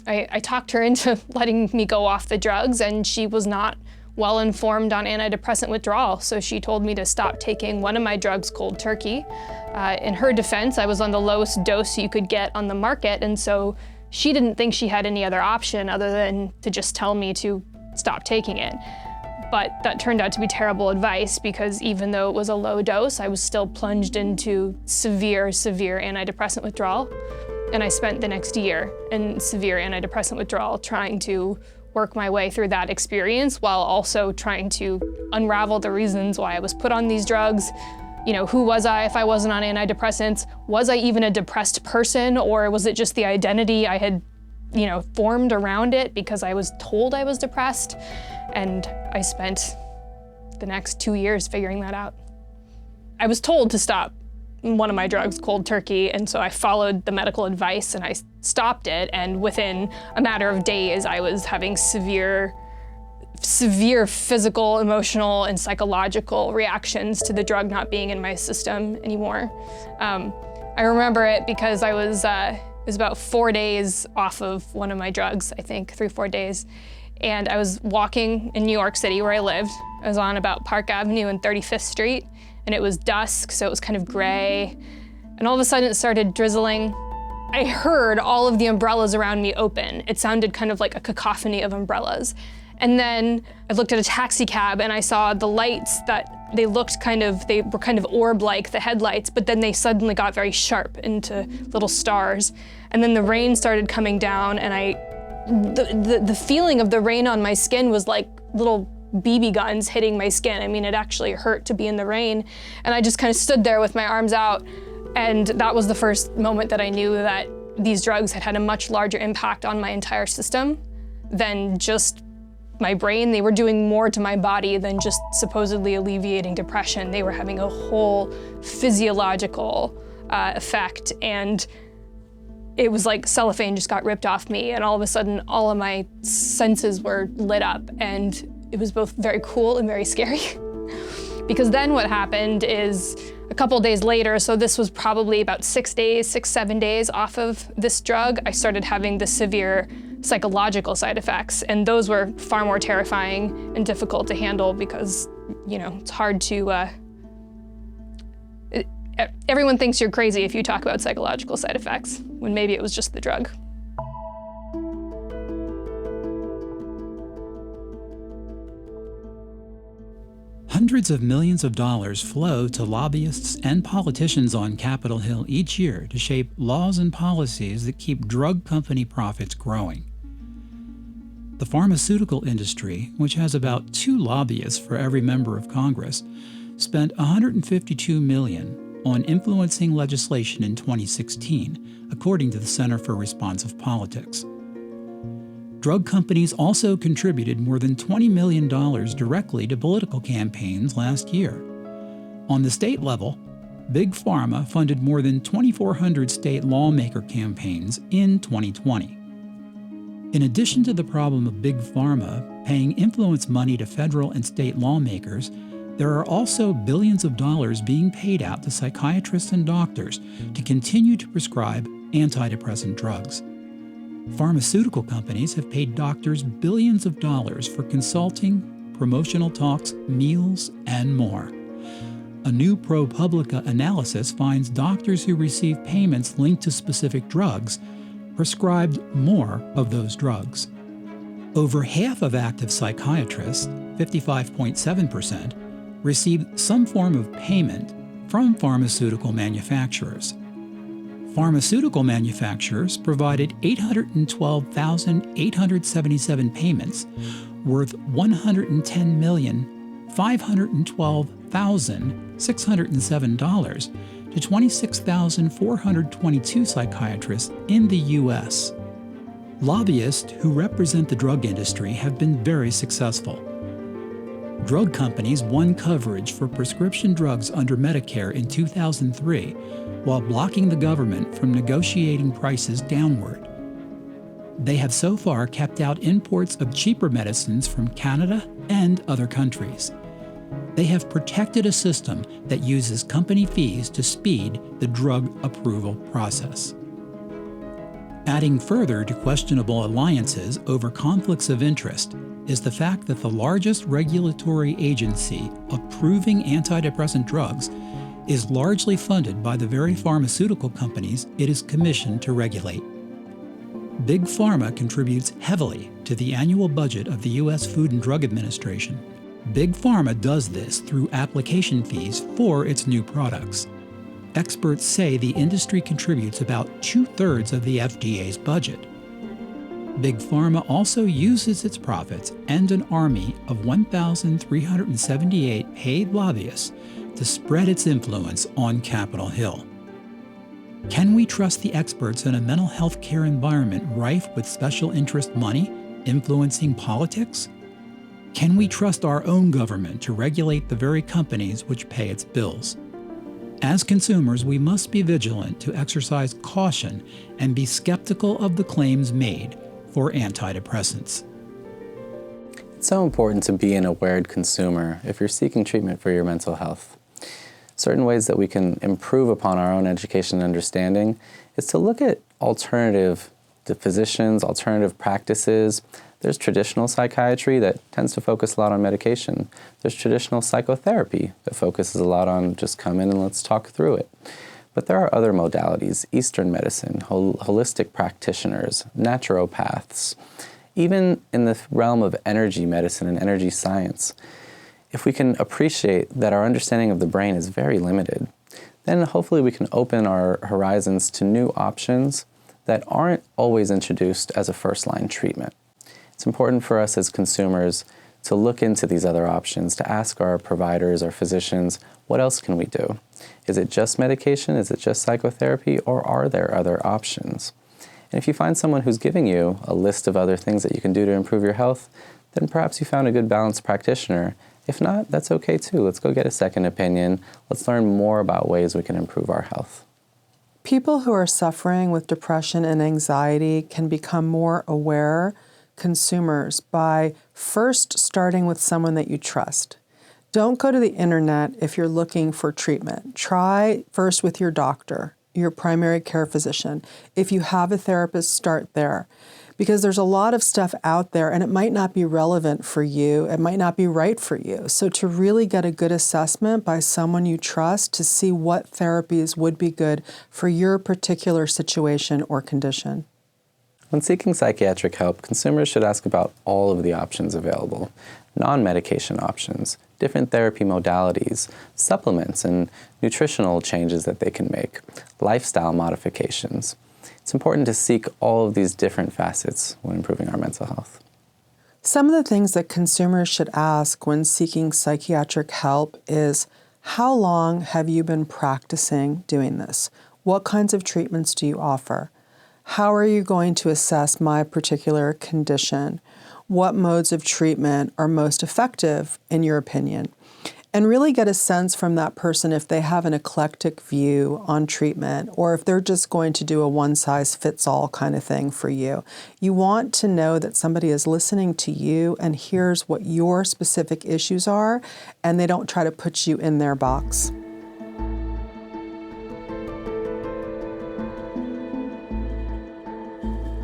I talked her into letting me go off the drugs, and she was not well informed on antidepressant withdrawal. So she told me to stop taking one of my drugs cold turkey. In her defense, I was on the lowest dose you could get on the market. And so she didn't think she had any other option other than to just tell me to stop taking it. But that turned out to be terrible advice because even though it was a low dose, I was still plunged into severe antidepressant withdrawal. And I spent the next year in severe antidepressant withdrawal trying to work my way through that experience while also trying to unravel the reasons why I was put on these drugs. Who was I if I wasn't on antidepressants? Was I even a depressed person, or was it just the identity I had, formed around it because I was told I was depressed? And I spent the next 2 years figuring that out. I was told to stop one of my drugs cold turkey, and so I followed the medical advice and I stopped it, and within a matter of days I was having severe physical, emotional, and psychological reactions to the drug not being in my system anymore. I remember it because it was about 4 days off of one of my drugs, I think, 3-4 days. And I was walking in New York City where I lived. I was on about Park Avenue and 35th Street, and it was dusk, so it was kind of gray. And all of a sudden it started drizzling. I heard all of the umbrellas around me open. It sounded kind of like a cacophony of umbrellas. And then I looked at a taxi cab and I saw the lights that they were kind of orb-like, the headlights, but then they suddenly got very sharp into little stars. And then the rain started coming down, and the feeling of the rain on my skin was like little BB guns hitting my skin. I mean, it actually hurt to be in the rain. And I just kind of stood there with my arms out. And that was the first moment that I knew that these drugs had a much larger impact on my entire system than just my brain. They were doing more to my body than just supposedly alleviating depression. They were having a whole physiological effect. And it was like cellophane just got ripped off me, and all of a sudden all of my senses were lit up, and it was both very cool and very scary. Because then what happened is a couple days later, so this was probably about 6-7 days off of this drug, I started having the severe psychological side effects, and those were far more terrifying and difficult to handle because, it's hard to, everyone thinks you're crazy if you talk about psychological side effects, when maybe it was just the drug. Hundreds of millions of dollars flow to lobbyists and politicians on Capitol Hill each year to shape laws and policies that keep drug company profits growing. The pharmaceutical industry, which has about 2 lobbyists for every member of Congress, spent $152 million on influencing legislation in 2016, according to the Center for Responsive Politics. Drug companies also contributed more than $20 million directly to political campaigns last year. On the state level, Big Pharma funded more than 2,400 state lawmaker campaigns in 2020. In addition to the problem of Big Pharma paying influence money to federal and state lawmakers, there are also billions of dollars being paid out to psychiatrists and doctors to continue to prescribe antidepressant drugs. Pharmaceutical companies have paid doctors billions of dollars for consulting, promotional talks, meals, and more. A new ProPublica analysis finds doctors who receive payments linked to specific drugs prescribed more of those drugs. Over half of active psychiatrists, 55.7%, received some form of payment from pharmaceutical manufacturers. Pharmaceutical manufacturers provided 812,877 payments worth $110,512,607 to 26,422 psychiatrists in the U.S. Lobbyists who represent the drug industry have been very successful. Drug companies won coverage for prescription drugs under Medicare in 2003 while blocking the government from negotiating prices downward. They have so far kept out imports of cheaper medicines from Canada and other countries. They have protected a system that uses company fees to speed the drug approval process. Adding further to questionable alliances over conflicts of interest is the fact that the largest regulatory agency approving antidepressant drugs is largely funded by the very pharmaceutical companies it is commissioned to regulate. Big Pharma contributes heavily to the annual budget of the U.S. Food and Drug Administration. Big Pharma does this through application fees for its new products. Experts say the industry contributes about 2/3 of the FDA's budget. Big Pharma also uses its profits and an army of 1,378 paid lobbyists to spread its influence on Capitol Hill. Can we trust the experts in a mental health care environment rife with special interest money influencing politics? Can we trust our own government to regulate the very companies which pay its bills? As consumers, we must be vigilant to exercise caution and be skeptical of the claims made for antidepressants. It's so important to be an aware consumer if you're seeking treatment for your mental health. Certain ways that we can improve upon our own education and understanding is to look at alternative physicians, alternative practices. There's traditional psychiatry that tends to focus a lot on medication. There's traditional psychotherapy that focuses a lot on just come in and let's talk through it. But there are other modalities, Eastern medicine, holistic practitioners, naturopaths, even in the realm of energy medicine and energy science. If we can appreciate that our understanding of the brain is very limited, then hopefully we can open our horizons to new options that aren't always introduced as a first-line treatment. It's important for us as consumers to look into these other options, to ask our providers, our physicians, what else can we do? Is it just medication? Is it just psychotherapy? Or are there other options? And if you find someone who's giving you a list of other things that you can do to improve your health, then perhaps you found a good balanced practitioner. If not, that's okay too. Let's go get a second opinion. Let's learn more about ways we can improve our health. People who are suffering with depression and anxiety can become more aware consumers by first starting with someone that you trust. Don't go to the internet if you're looking for treatment. Try first with your doctor, your primary care physician. If you have a therapist, start there. Because there's a lot of stuff out there and it might not be relevant for you, it might not be right for you. So to really get a good assessment by someone you trust to see what therapies would be good for your particular situation or condition. When seeking psychiatric help, consumers should ask about all of the options available. non-medication options, different therapy modalities, supplements and nutritional changes that they can make, lifestyle modifications. It's important to seek all of these different facets when improving our mental health. Some of the things that consumers should ask when seeking psychiatric help is, how long have you been practicing doing this? What kinds of treatments do you offer? How are you going to assess my particular condition? What modes of treatment are most effective, in your opinion? And really get a sense from that person if they have an eclectic view on treatment or if they're just going to do a one-size-fits-all kind of thing for you. You want to know that somebody is listening to you and hears what your specific issues are, and they don't try to put you in their box.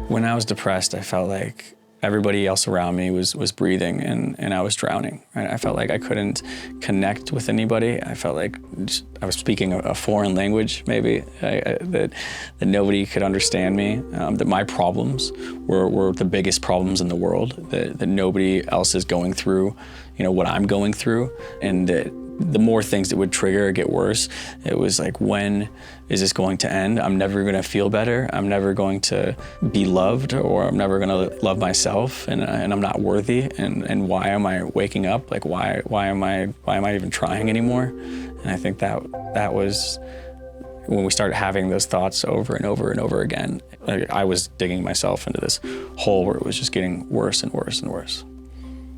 When I was depressed, I felt like everybody else around me was breathing and I was drowning. Right? I felt like I couldn't connect with anybody. I felt like I was speaking a foreign language, maybe, that nobody could understand me, that my problems were the biggest problems in the world, that nobody else is going through, what I'm going through, and that the more things that would trigger or get worse, it was like, when is this going to end? I'm never going to feel better. I'm never going to be loved, or I'm never going to love myself, and I'm not worthy. And why am I waking up? Like, why am I even trying anymore? And I think that was when we started having those thoughts over and over and over again. I was digging myself into this hole where it was just getting worse and worse and worse.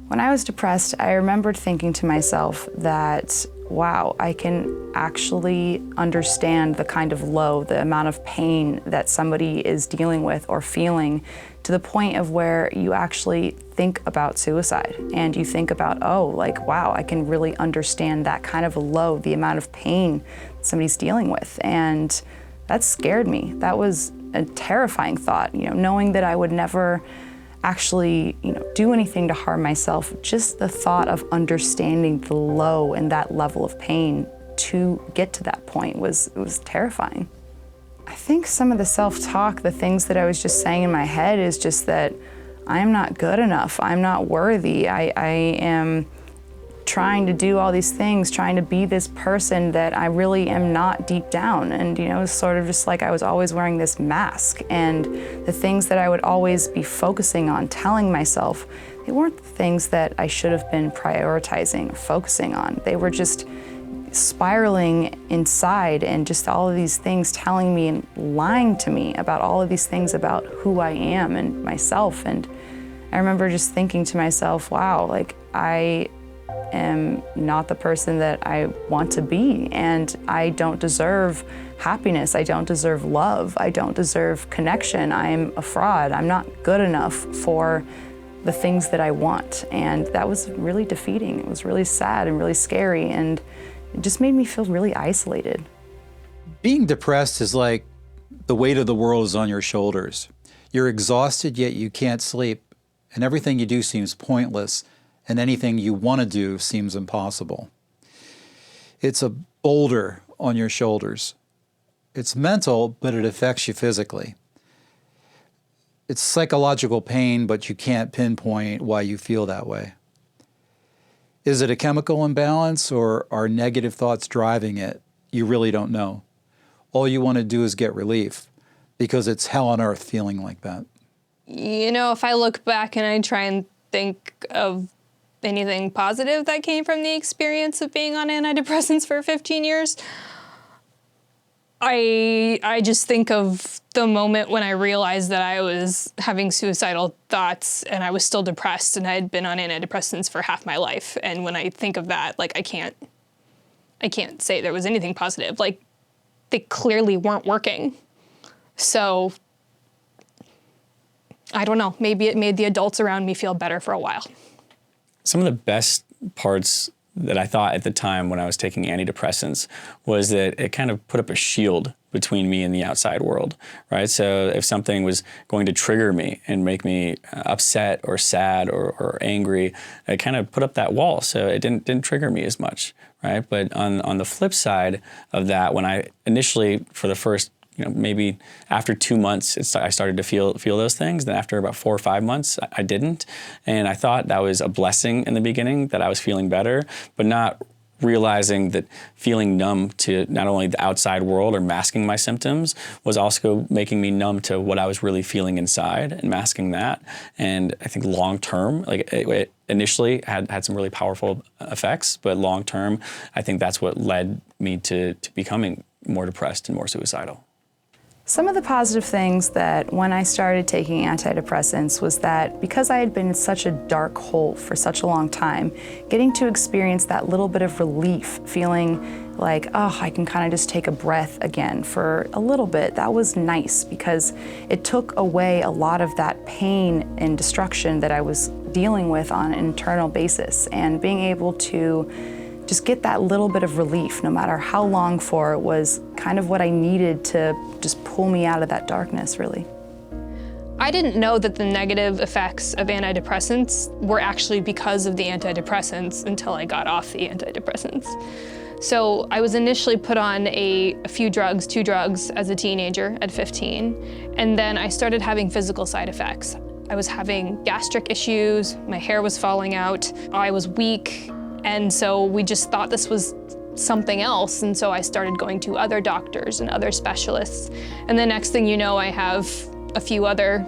When I was depressed, I remembered thinking to myself that, wow, I can actually understand the kind of low, the amount of pain that somebody is dealing with or feeling, to the point of where you actually think about suicide. And you think about, oh, like, wow, I can really understand that kind of a low, the amount of pain somebody's dealing with. And that scared me. That was a terrifying thought, knowing that I would never actually, do anything to harm myself. Just the thought of understanding the low and that level of pain to get to that point was terrifying. I think some of the self-talk, the things that I was just saying in my head, is just that I'm not good enough, I'm not worthy, I am trying to do all these things, trying to be this person that I really am not deep down. And it's sort of just like I was always wearing this mask, and the things that I would always be focusing on, telling myself, they weren't the things that I should have been prioritizing or focusing on. They were just spiraling inside, and just all of these things telling me and lying to me about all of these things about who I am and myself. And I remember just thinking to myself, wow, like, I am not the person that I want to be, and I don't deserve happiness, I don't deserve love, I don't deserve connection, I'm a fraud, I'm not good enough for the things that I want. And that was really defeating. It was really sad and really scary, and it just made me feel really isolated. Being depressed is like the weight of the world is on your shoulders. You're exhausted, yet you can't sleep, and everything you do seems pointless, and anything you want to do seems impossible. It's a boulder on your shoulders. It's mental, but it affects you physically. It's psychological pain, but you can't pinpoint why you feel that way. Is it a chemical imbalance, or are negative thoughts driving it? You really don't know. All you want to do is get relief, because it's hell on earth feeling like that. If I look back and I try and think of anything positive that came from the experience of being on antidepressants for 15 years, I just think of the moment when I realized that I was having suicidal thoughts and I was still depressed, and I had been on antidepressants for half my life. And when I think of that, like, I can't say there was anything positive. Like, they clearly weren't working. So I don't know, maybe it made the adults around me feel better for a while. Some of the best parts that I thought at the time when I was taking antidepressants was that it kind of put up a shield between me and the outside world, right? So if something was going to trigger me and make me upset or sad or angry, it kind of put up that wall, so it didn't trigger me as much, right? But on the flip side of that, when I initially, for the first maybe after 2 months, I started to feel those things. Then after about 4 or 5 months, I didn't. And I thought that was a blessing in the beginning, that I was feeling better, but not realizing that feeling numb to not only the outside world or masking my symptoms was also making me numb to what I was really feeling inside and masking that. And I think long term, like it initially had some really powerful effects, but long term, I think that's what led me to becoming more depressed and more suicidal. Some of the positive things that when I started taking antidepressants was that because I had been in such a dark hole for such a long time, getting to experience that little bit of relief, feeling like, oh, I can kind of just take a breath again for a little bit, that was nice because it took away a lot of that pain and destruction that I was dealing with on an internal basis. And being able to just get that little bit of relief, no matter how long for, it was kind of what I needed to just pull me out of that darkness, really. I didn't know that the negative effects of antidepressants were actually because of the antidepressants until I got off the antidepressants. So I was initially put on a few drugs, 2 drugs, as a teenager at 15, and then I started having physical side effects. I was having gastric issues, my hair was falling out, I was weak, and so we just thought this was something else, and so I started going to other doctors and other specialists. And the next thing you know, I have a few other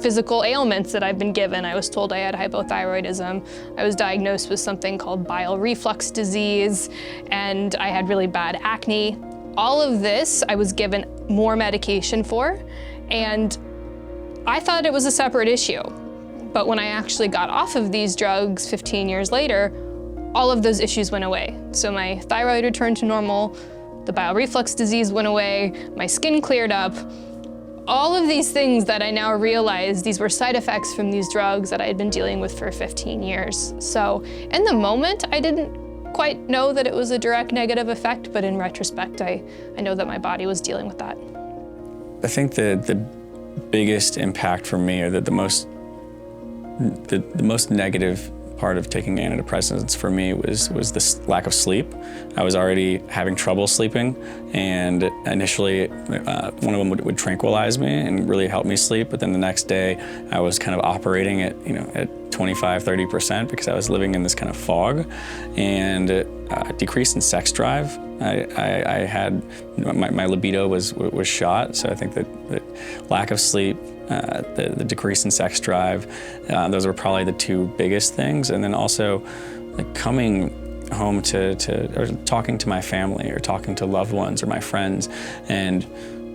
physical ailments that I've been given. I was told I had hypothyroidism. I was diagnosed with something called bile reflux disease, and I had really bad acne. All of this I was given more medication for, and I thought it was a separate issue. But when I actually got off of these drugs 15 years later, all of those issues went away. So my thyroid returned to normal, the bile reflux disease went away, my skin cleared up. All of these things that I now realize, these were side effects from these drugs that I had been dealing with for 15 years. So in the moment, I didn't quite know that it was a direct negative effect, but in retrospect, I know that my body was dealing with that. I think that the biggest impact for me, or that the most negative part of taking antidepressants for me was this lack of sleep. I was already having trouble sleeping, and initially one of them would tranquilize me and really help me sleep, but then the next day I was kind of operating at 25-30% because I was living in this kind of fog. And decrease in sex drive. I had my libido was shot, so I think that lack of sleep, the decrease in sex drive, those were probably the 2 biggest things. And then also like coming home or talking to my family or talking to loved ones or my friends and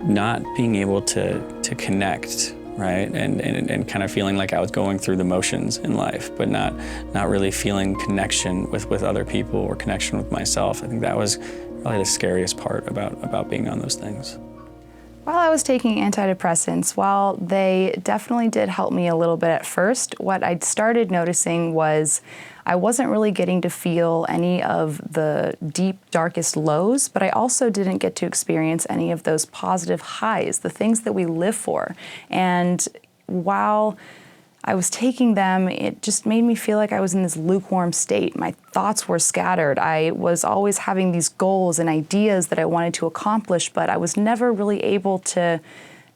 not being able to connect, right? And kind of feeling like I was going through the motions in life, but not really feeling connection with other people or connection with myself. I think that was probably the scariest part about being on those things. While I was taking antidepressants, while they definitely did help me a little bit at first, what I started noticing was I wasn't really getting to feel any of the deep, darkest lows, but I also didn't get to experience any of those positive highs, the things that we live for. And while I was taking them, it just made me feel like I was in this lukewarm state. My thoughts were scattered. I was always having these goals and ideas that I wanted to accomplish, but I was never really able to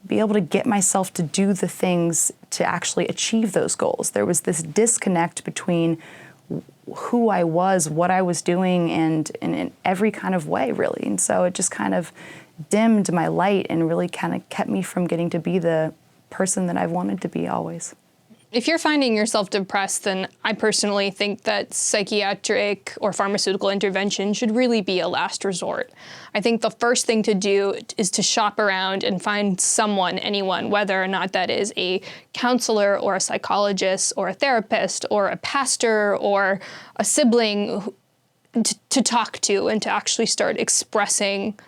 get myself to do the things to actually achieve those goals. There was this disconnect between who I was, what I was doing, and in every kind of way, really. And so it just kind of dimmed my light and really kind of kept me from getting to be the person that I've wanted to be always. If you're finding yourself depressed, then I personally think that psychiatric or pharmaceutical intervention should really be a last resort. I think the first thing to do is to shop around and find anyone, whether or not that is a counselor or a psychologist or a therapist or a pastor or a sibling to talk to and to actually start expressing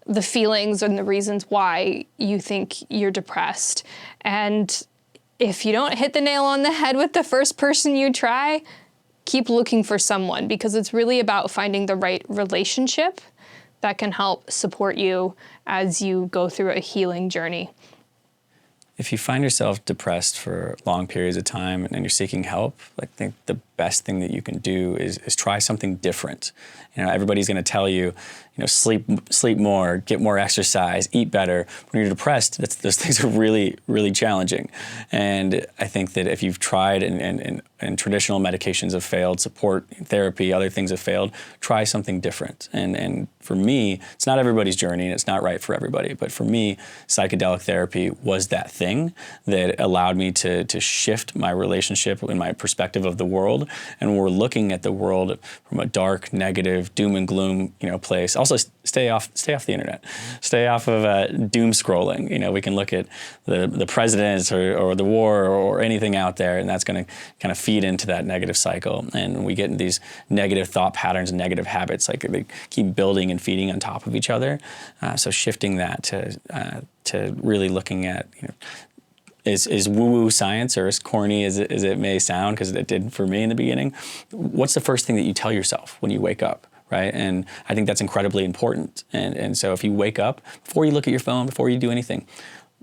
the feelings and the reasons why you think you're depressed. And if you don't hit the nail on the head with the first person you try, keep looking for someone, because it's really about finding the right relationship that can help support you as you go through a healing journey. if you find yourself depressed for long periods of time and you're seeking help, I think the best thing that you can do is try something different. Everybody's going to tell you, sleep more, get more exercise, eat better. When you're depressed, those things are really, really challenging. And I think that if you've tried and traditional medications have failed, support therapy, other things have failed, try something different. And for me, it's not everybody's journey and it's not right for everybody, but for me, psychedelic therapy was that thing that allowed me to shift my relationship and my perspective of the world. And we're looking at the world from a dark, negative, doom and gloom, place. Also, stay off the internet. Stay off of doom scrolling. We can look at the presidents or the war or anything out there, and that's going to kind of feed into that negative cycle. And we get in these negative thought patterns and negative habits, like they keep building and feeding on top of each other. So shifting that to really looking at, is woo-woo science, or as corny as it may sound, because it did for me in the beginning, what's the first thing that you tell yourself when you wake up, right? And I think that's incredibly important. And so if you wake up, before you look at your phone, before you do anything,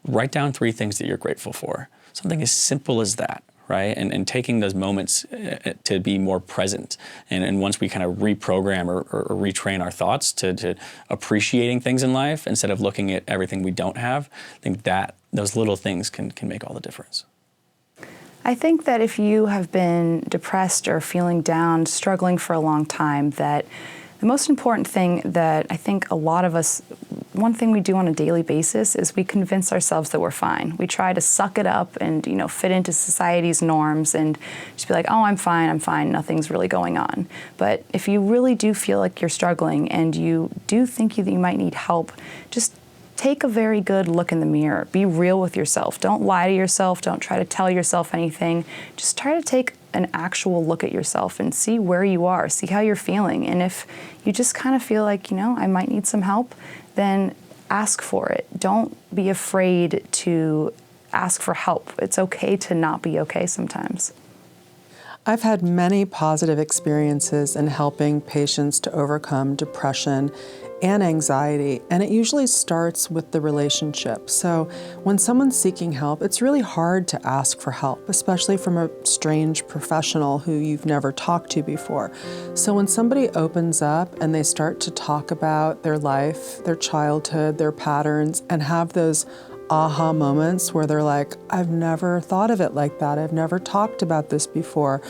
write down 3 things that you're grateful for. Something as simple as that, right? And taking those moments to be more present. And once we kind of reprogram or retrain our thoughts to appreciating things in life instead of looking at everything we don't have, I think that those little things can make all the difference. I think that if you have been depressed or feeling down, struggling for a long time, that the most important thing that I think a lot of us, one thing we do on a daily basis is we convince ourselves that we're fine. We try to suck it up and, fit into society's norms and just be like, oh, I'm fine, nothing's really going on. But if you really do feel like you're struggling and you do think that you might need help, just take a very good look in the mirror. Be real with yourself. Don't lie to yourself. Don't try to tell yourself anything. Just try to take an actual look at yourself and see where you are, see how you're feeling. And if you just kind of feel like, I might need some help, then ask for it. Don't be afraid to ask for help. It's okay to not be okay sometimes. I've had many positive experiences in helping patients to overcome depression and anxiety, and it usually starts with the relationship. So when someone's seeking help, it's really hard to ask for help, especially from a strange professional who you've never talked to before. So when somebody opens up and they start to talk about their life, their childhood, their patterns, and have those aha moments where they're like, I've never thought of it like that, I've never talked about this before,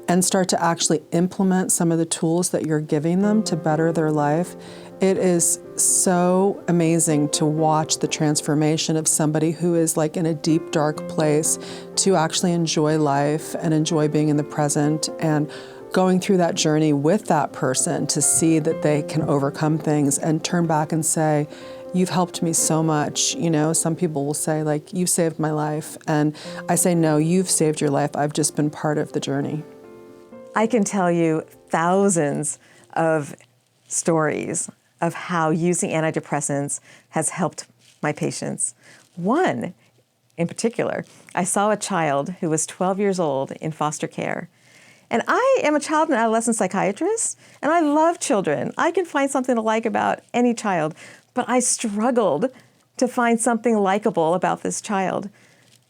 and start to actually implement some of the tools that you're giving them to better their life, it is so amazing to watch the transformation of somebody who is like in a deep, dark place to actually enjoy life and enjoy being in the present and going through that journey with that person to see that they can overcome things and turn back and say, you've helped me so much. Some people will say, like, you saved my life. And I say, no, you've saved your life. I've just been part of the journey. I can tell you thousands of stories of how using antidepressants has helped my patients. One in particular, I saw a child who was 12 years old in foster care. And I am a child and adolescent psychiatrist, and I love children. I can find something to like about any child, but I struggled to find something likable about this child.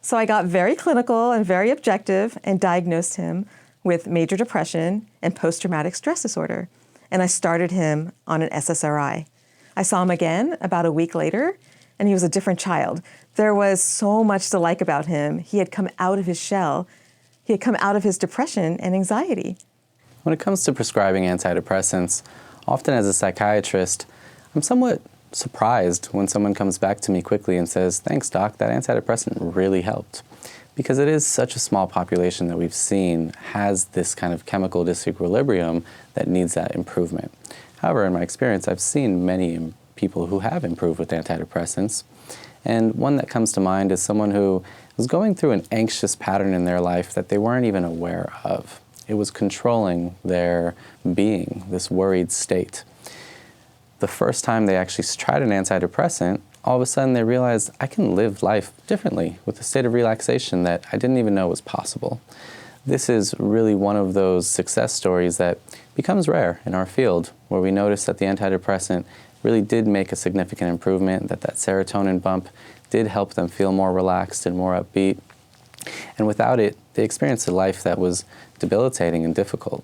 So I got very clinical and very objective and diagnosed him with major depression and post-traumatic stress disorder. And I started him on an SSRI. I saw him again about a week later, and he was a different child. There was so much to like about him. He had come out of his shell. He had come out of his depression and anxiety. When it comes to prescribing antidepressants, often as a psychiatrist, I'm somewhat surprised when someone comes back to me quickly and says, thanks, doc, that antidepressant really helped. Because it is such a small population that we've seen has this kind of chemical disequilibrium that needs that improvement. However, in my experience, I've seen many people who have improved with antidepressants. And one that comes to mind is someone who was going through an anxious pattern in their life that they weren't even aware of. It was controlling their being, this worried state. The first time they actually tried an antidepressant, all of a sudden they realized, I can live life differently with a state of relaxation that I didn't even know was possible. This is really one of those success stories that becomes rare in our field, where we notice that the antidepressant really did make a significant improvement, that serotonin bump did help them feel more relaxed and more upbeat. And without it, they experienced a life that was debilitating and difficult.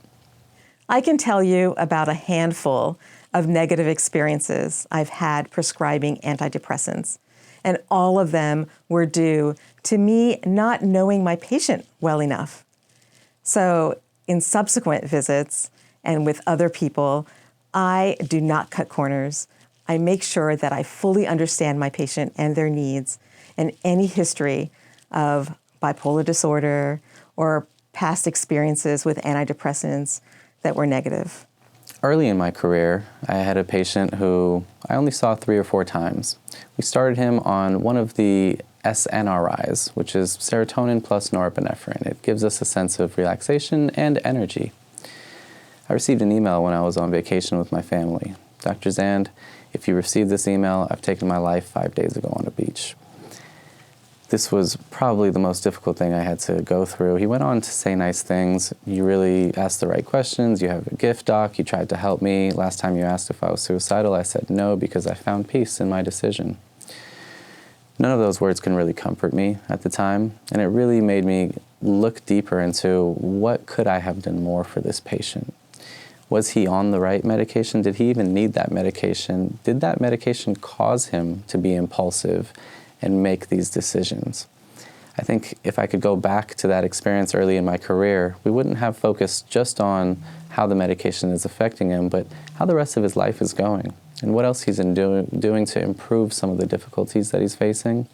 I can tell you about a handful of negative experiences I've had prescribing antidepressants, and all of them were due to me not knowing my patient well enough. So in subsequent visits and with other people, I do not cut corners. I make sure that I fully understand my patient and their needs and any history of bipolar disorder or past experiences with antidepressants that were negative. Early in my career, I had a patient who I only saw 3 or 4 times. We started him on one of the SNRIs, which is serotonin plus norepinephrine. It gives us a sense of relaxation and energy. I received an email when I was on vacation with my family. Dr. Zand, if you received this email, I've taken my life 5 days ago on a beach. This was probably the most difficult thing I had to go through. He went on to say nice things. You really asked the right questions. You have a gift, doc. You tried to help me. Last time you asked if I was suicidal, I said no because I found peace in my decision. None of those words can really comfort me at the time, and it really made me look deeper into what could I have done more for this patient. Was he on the right medication? Did he even need that medication? Did that medication cause him to be impulsive and make these decisions? I think if I could go back to that experience early in my career, we wouldn't have focused just on how the medication is affecting him, but how the rest of his life is going and what else he's doing to improve some of the difficulties that he's facing.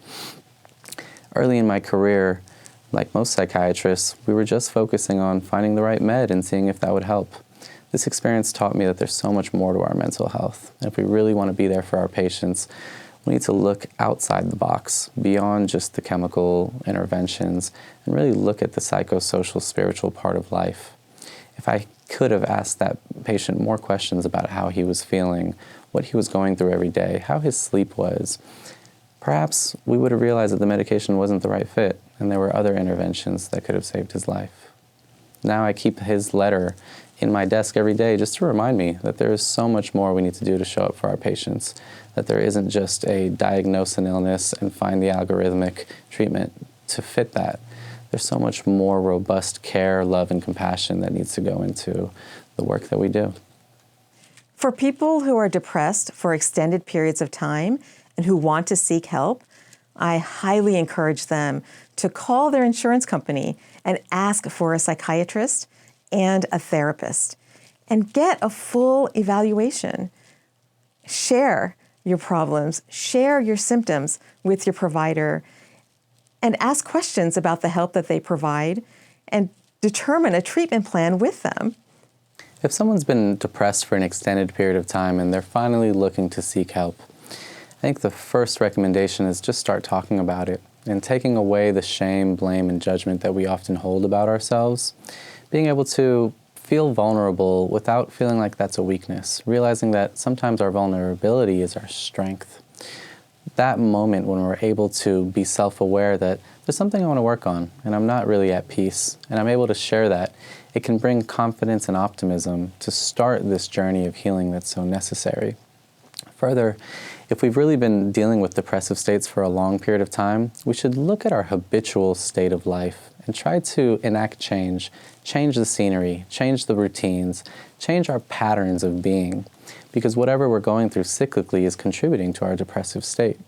Early in my career, like most psychiatrists, we were just focusing on finding the right med and seeing if that would help. This experience taught me that there's so much more to our mental health. And if we really want to be there for our patients, we need to look outside the box, beyond just the chemical interventions, and really look at the psychosocial, spiritual part of life. If I could have asked that patient more questions about how he was feeling, what he was going through every day, how his sleep was, perhaps we would have realized that the medication wasn't the right fit, and there were other interventions that could have saved his life. Now I keep his letter in my desk every day just to remind me that there is so much more we need to do to show up for our patients, that there isn't just a diagnose an illness and find the algorithmic treatment to fit that. There's so much more robust care, love, and compassion that needs to go into the work that we do. For people who are depressed for extended periods of time and who want to seek help, I highly encourage them to call their insurance company and ask for a psychiatrist and a therapist and get a full evaluation. Share your problems, share your symptoms with your provider, and ask questions about the help that they provide and determine a treatment plan with them. If someone's been depressed for an extended period of time and they're finally looking to seek help, I think the first recommendation is just start talking about it and taking away the shame, blame, and judgment that we often hold about ourselves. Being able to feel vulnerable without feeling like that's a weakness, realizing that sometimes our vulnerability is our strength. That moment when we're able to be self-aware that there's something I want to work on and I'm not really at peace, and I'm able to share that, it can bring confidence and optimism to start this journey of healing that's so necessary. Further, if we've really been dealing with depressive states for a long period of time, we should look at our habitual state of life and try to enact change the scenery, change the routines, change our patterns of being, because whatever we're going through cyclically is contributing to our depressive state.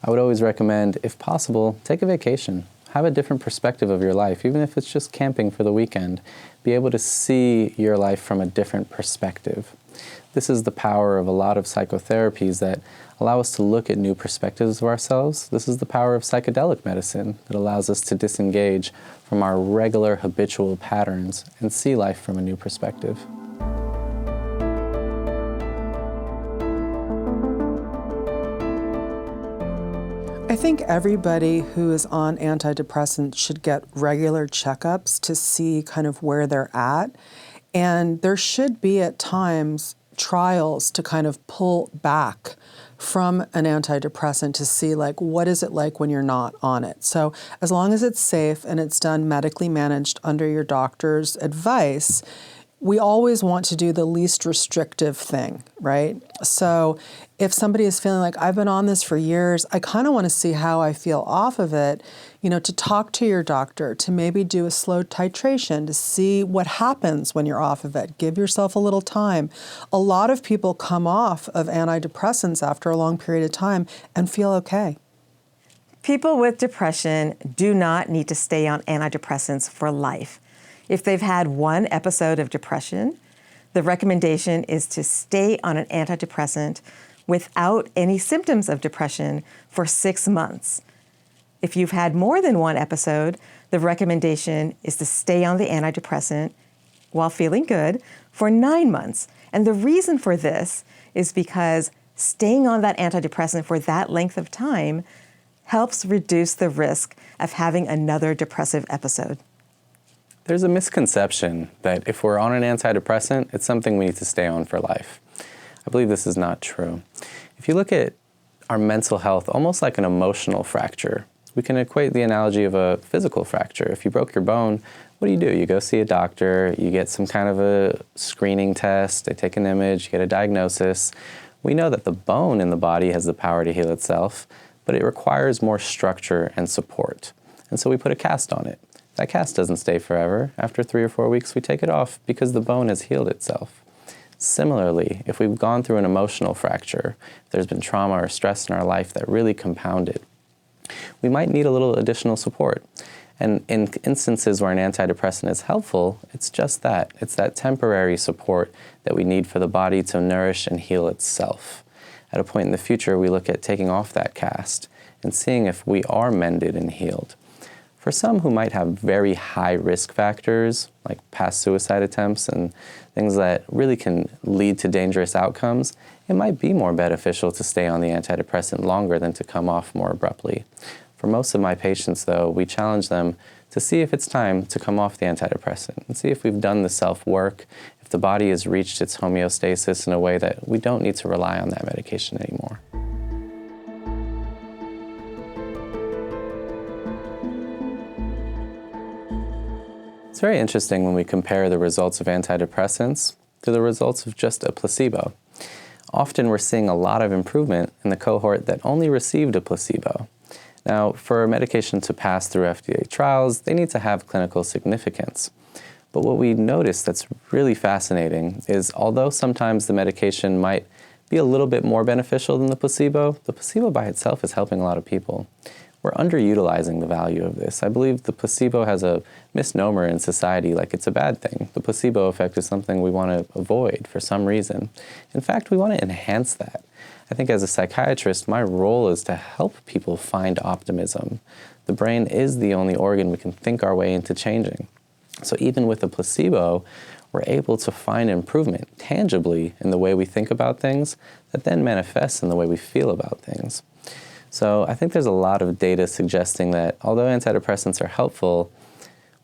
I would always recommend, if possible, take a vacation. Have a different perspective of your life, even if it's just camping for the weekend. Be able to see your life from a different perspective. This is the power of a lot of psychotherapies that allow us to look at new perspectives of ourselves. This is the power of psychedelic medicine that allows us to disengage from our regular habitual patterns and see life from a new perspective. I think everybody who is on antidepressants should get regular checkups to see kind of where they're at. And there should be at times trials to kind of pull back from an antidepressant to see like what is it like when you're not on it. So as long as it's safe and it's done medically managed under your doctor's advice, we always want to do the least restrictive thing, right? So if somebody is feeling like, I've been on this for years, I kind of want to see how I feel off of it, to talk to your doctor, to maybe do a slow titration, to see what happens when you're off of it. Give yourself a little time. A lot of people come off of antidepressants after a long period of time and feel okay. People with depression do not need to stay on antidepressants for life. If they've had one episode of depression, the recommendation is to stay on an antidepressant without any symptoms of depression for 6 months. If you've had more than one episode, the recommendation is to stay on the antidepressant while feeling good for 9 months. And the reason for this is because staying on that antidepressant for that length of time helps reduce the risk of having another depressive episode. There's a misconception that if we're on an antidepressant, it's something we need to stay on for life. I believe this is not true. If you look at our mental health almost like an emotional fracture, we can equate the analogy of a physical fracture. If you broke your bone, what do? You go see a doctor, you get some kind of a screening test, they take an image, you get a diagnosis. We know that the bone in the body has the power to heal itself, but it requires more structure and support. And so we put a cast on it. That cast doesn't stay forever. After 3 or 4 weeks, we take it off because the bone has healed itself. Similarly, if we've gone through an emotional fracture, if there's been trauma or stress in our life that really compounded, we might need a little additional support. And in instances where an antidepressant is helpful, it's just that. It's that temporary support that we need for the body to nourish and heal itself. At a point in the future, we look at taking off that cast and seeing if we are mended and healed. For some who might have very high risk factors, like past suicide attempts and things that really can lead to dangerous outcomes, it might be more beneficial to stay on the antidepressant longer than to come off more abruptly. For most of my patients, though, we challenge them to see if it's time to come off the antidepressant and see if we've done the self-work, if the body has reached its homeostasis in a way that we don't need to rely on that medication anymore. It's very interesting when we compare the results of antidepressants to the results of just a placebo. Often we're seeing a lot of improvement in the cohort that only received a placebo. Now, for a medication to pass through FDA trials, they need to have clinical significance. But what we notice that's really fascinating is although sometimes the medication might be a little bit more beneficial than the placebo by itself is helping a lot of people. We're underutilizing the value of this. I believe the placebo has a misnomer in society like it's a bad thing. The placebo effect is something we want to avoid for some reason. In fact, we want to enhance that. I think as a psychiatrist, my role is to help people find optimism. The brain is the only organ we can think our way into changing. So even with a placebo, we're able to find improvement tangibly in the way we think about things that then manifests in the way we feel about things. So I think there's a lot of data suggesting that although antidepressants are helpful,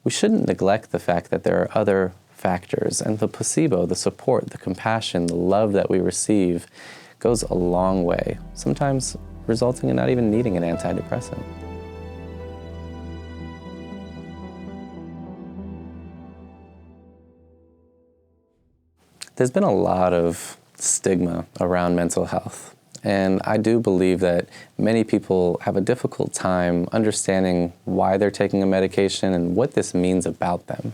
we shouldn't neglect the fact that there are other factors, and the placebo, the support, the compassion, the love that we receive goes a long way, sometimes resulting in not even needing an antidepressant. There's been a lot of stigma around mental health. And I do believe that many people have a difficult time understanding why they're taking a medication and what this means about them.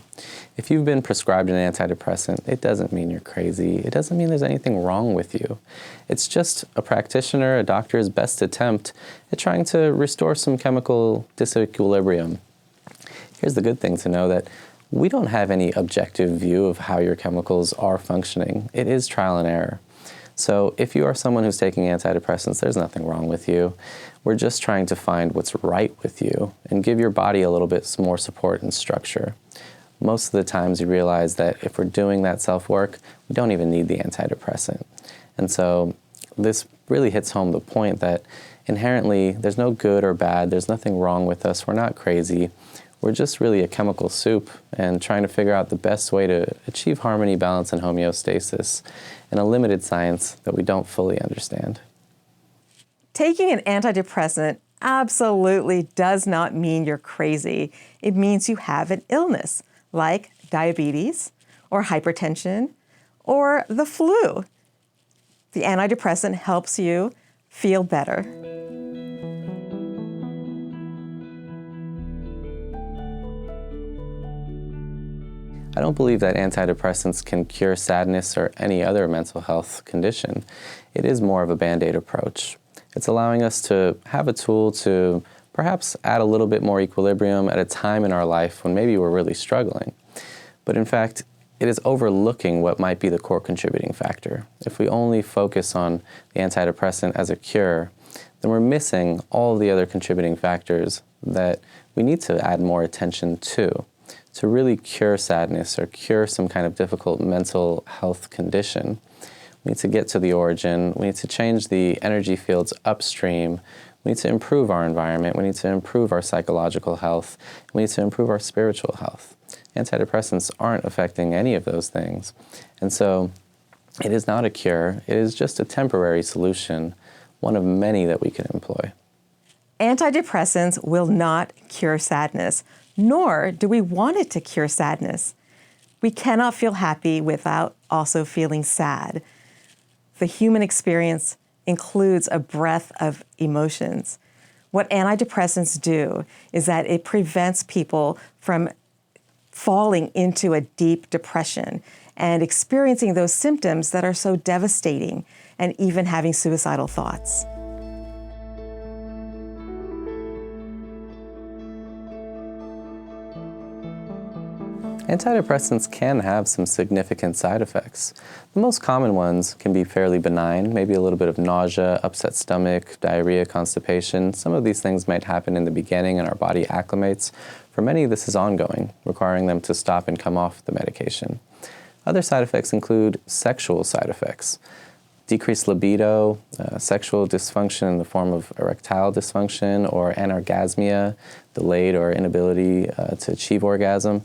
If you've been prescribed an antidepressant, it doesn't mean you're crazy. It doesn't mean there's anything wrong with you. It's just a practitioner, a doctor's best attempt at trying to restore some chemical disequilibrium. Here's the good thing to know that we don't have any objective view of how your chemicals are functioning. It is trial and error. So if you are someone who's taking antidepressants, there's nothing wrong with you. We're just trying to find what's right with you and give your body a little bit more support and structure. Most of the times you realize that if we're doing that self-work, we don't even need the antidepressant. And so this really hits home the point that inherently there's no good or bad, there's nothing wrong with us, we're not crazy. We're just really a chemical soup and trying to figure out the best way to achieve harmony, balance, and homeostasis in a limited science that we don't fully understand. Taking an antidepressant absolutely does not mean you're crazy. It means you have an illness like diabetes or hypertension, or the flu. The antidepressant helps you feel better. I don't believe that antidepressants can cure sadness or any other mental health condition. It is more of a Band-Aid approach. It's allowing us to have a tool to perhaps add a little bit more equilibrium at a time in our life when maybe we're really struggling. But in fact, it is overlooking what might be the core contributing factor. If we only focus on the antidepressant as a cure, then we're missing all the other contributing factors that we need to add more attention to really cure sadness or cure some kind of difficult mental health condition. We need to get to the origin. We need to change the energy fields upstream. We need to improve our environment. We need to improve our psychological health. We need to improve our spiritual health. Antidepressants aren't affecting any of those things. And so it is not a cure. It is just a temporary solution, one of many that we can employ. Antidepressants will not cure sadness, nor do we want it to cure sadness. We cannot feel happy without also feeling sad. The human experience includes a breadth of emotions. What antidepressants do is that it prevents people from falling into a deep depression and experiencing those symptoms that are so devastating and even having suicidal thoughts. Antidepressants can have some significant side effects. The most common ones can be fairly benign, maybe a little bit of nausea, upset stomach, diarrhea, constipation. Some of these things might happen in the beginning and our body acclimates. For many, this is ongoing, requiring them to stop and come off the medication. Other side effects include sexual side effects. Decreased libido, sexual dysfunction in the form of erectile dysfunction or anorgasmia, delayed or inability to achieve orgasm.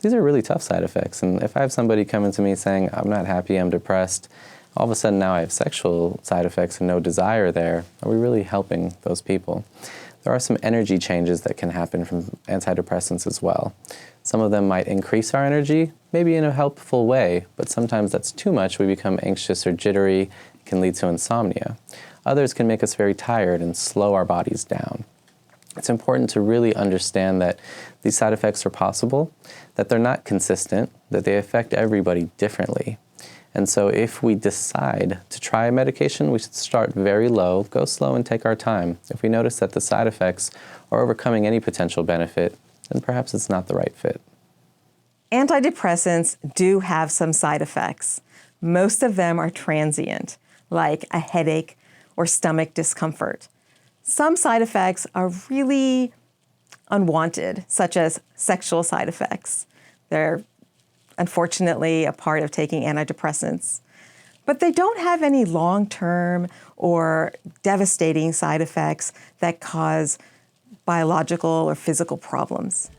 These are really tough side effects, and if I have somebody coming to me saying, I'm not happy, I'm depressed, all of a sudden now I have sexual side effects and no desire there, are we really helping those people? There are some energy changes that can happen from antidepressants as well. Some of them might increase our energy, maybe in a helpful way, but sometimes that's too much, we become anxious or jittery, it can lead to insomnia. Others can make us very tired and slow our bodies down. It's important to really understand that these side effects are possible, that they're not consistent, that they affect everybody differently. And so if we decide to try a medication, we should start very low, go slow and take our time. If we notice that the side effects are overcoming any potential benefit, then perhaps it's not the right fit. Antidepressants do have some side effects. Most of them are transient, like a headache or stomach discomfort. Some side effects are really unwanted, such as sexual side effects. They're unfortunately a part of taking antidepressants. But they don't have any long-term or devastating side effects that cause biological or physical problems.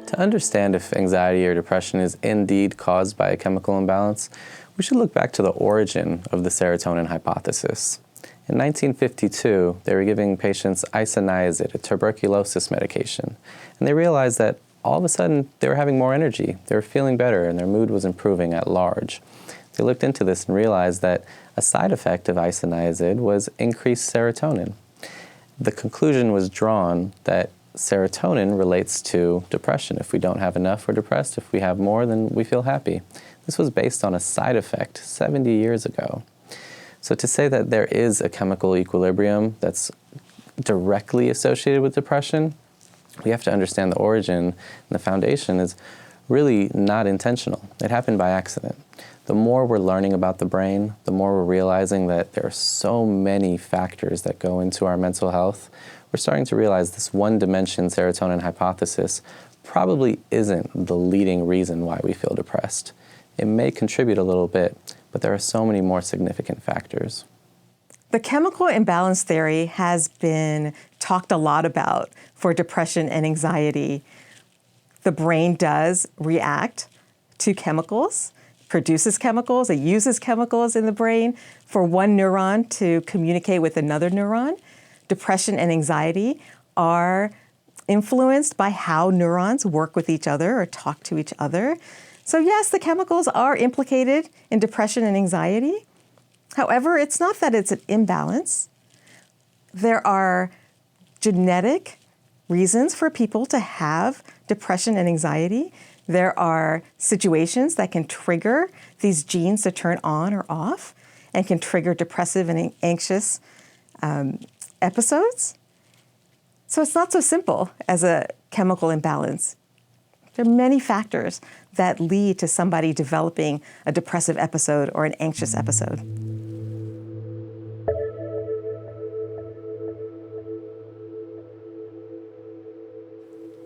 To understand if anxiety or depression is indeed caused by a chemical imbalance, we should look back to the origin of the serotonin hypothesis. In 1952, they were giving patients isoniazid, a tuberculosis medication, and they realized that all of a sudden they were having more energy, they were feeling better, and their mood was improving at large. They looked into this and realized that a side effect of isoniazid was increased serotonin. The conclusion was drawn that serotonin relates to depression. If we don't have enough, we're depressed. If we have more, then we feel happy. This was based on a side effect 70 years ago. So to say that there is a chemical equilibrium that's directly associated with depression, we have to understand the origin, and the foundation is really not intentional. It happened by accident. The more we're learning about the brain, the more we're realizing that there are so many factors that go into our mental health. We're starting to realize this one-dimension serotonin hypothesis probably isn't the leading reason why we feel depressed. It may contribute a little bit, but there are so many more significant factors. The chemical imbalance theory has been talked a lot about for depression and anxiety. The brain does react to chemicals, produces chemicals, it uses chemicals in the brain for one neuron to communicate with another neuron. Depression and anxiety are influenced by how neurons work with each other or talk to each other. So yes, the chemicals are implicated in depression and anxiety. However, it's not that it's an imbalance. There are genetic reasons for people to have depression and anxiety. There are situations that can trigger these genes to turn on or off and can trigger depressive and anxious episodes. So it's not so simple as a chemical imbalance. There are many factors that lead to somebody developing a depressive episode or an anxious episode.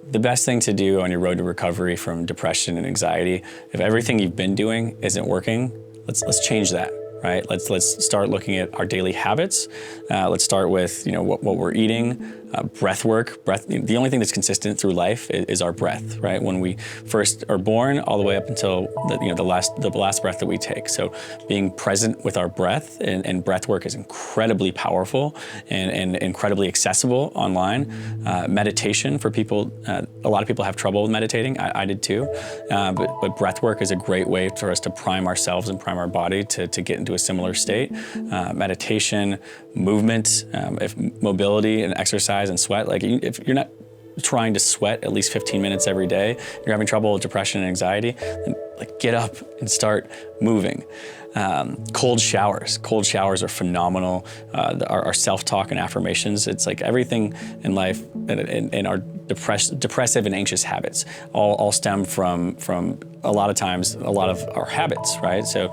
The best thing to do on your road to recovery from depression and anxiety, if everything you've been doing isn't working, let's change that. Right? Let's start looking at our daily habits. Let's start with what we're eating, breath work. The only thing that's consistent through life is our breath. Right? When we first are born, all the way up until the last breath that we take. So being present with our breath and breath work is incredibly powerful and incredibly accessible online. Meditation for people. A lot of people have trouble with meditating. I did too. But breath work is a great way for us to prime ourselves and prime our body to get into a similar state. Meditation, movement, if mobility and exercise and sweat. Like if you're not trying to sweat at least 15 minutes every day, you're having trouble with depression and anxiety, then get up and start moving. Cold showers. Cold showers are phenomenal. Our self-talk and affirmations. It's like everything in life and our depressive and anxious habits all stem from a lot of times a lot of our habits, right? So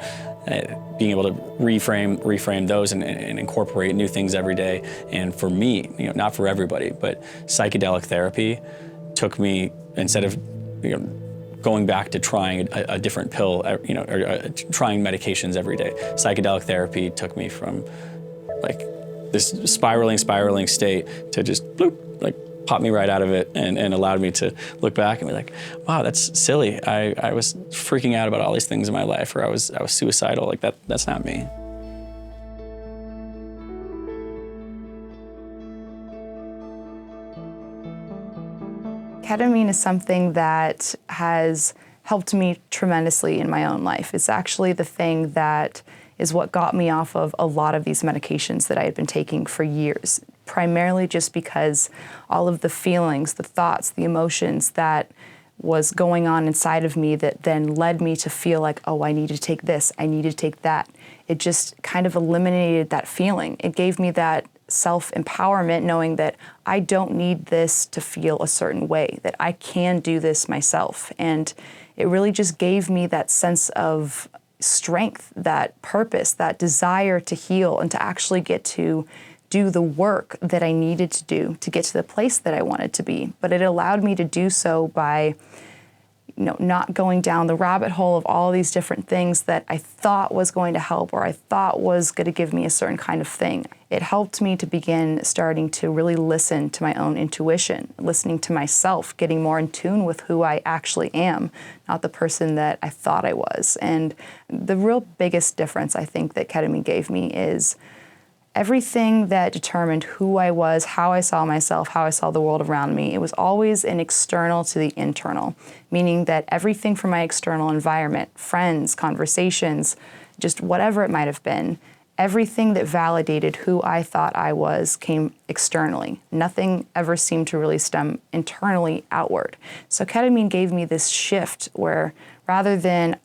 being able to reframe those and incorporate new things every day. And for me, not for everybody, but psychedelic therapy took me, instead of going back to trying a different pill, or trying medications every day, psychedelic therapy took me from like this spiraling state to just bloop, like popped me right out of it and allowed me to look back and be like, wow, that's silly. I was freaking out about all these things in my life, or I was suicidal. Like that's not me. Ketamine is something that has helped me tremendously in my own life. It's actually the thing that is what got me off of a lot of these medications that I had been taking for years, primarily just because all of the feelings, the thoughts, the emotions that was going on inside of me that then led me to feel like, oh, I need to take this, I need to take that. It just kind of eliminated that feeling. It gave me that self-empowerment, knowing that I don't need this to feel a certain way, that I can do this myself. And it really just gave me that sense of strength, that purpose, that desire to heal and to actually get to do the work that I needed to do to get to the place that I wanted to be. But it allowed me to do so by not going down the rabbit hole of all these different things that I thought was going to help or I thought was going to give me a certain kind of thing. It helped me to begin starting to really listen to my own intuition, listening to myself, getting more in tune with who I actually am, not the person that I thought I was. And the real biggest difference I think that ketamine gave me is everything that determined who I was, how I saw myself, how I saw the world around me, it was always an external to the internal, meaning that everything from my external environment, friends, conversations, just whatever it might have been, everything that validated who I thought I was came externally. Nothing ever seemed to really stem internally outward. So ketamine gave me this shift where rather than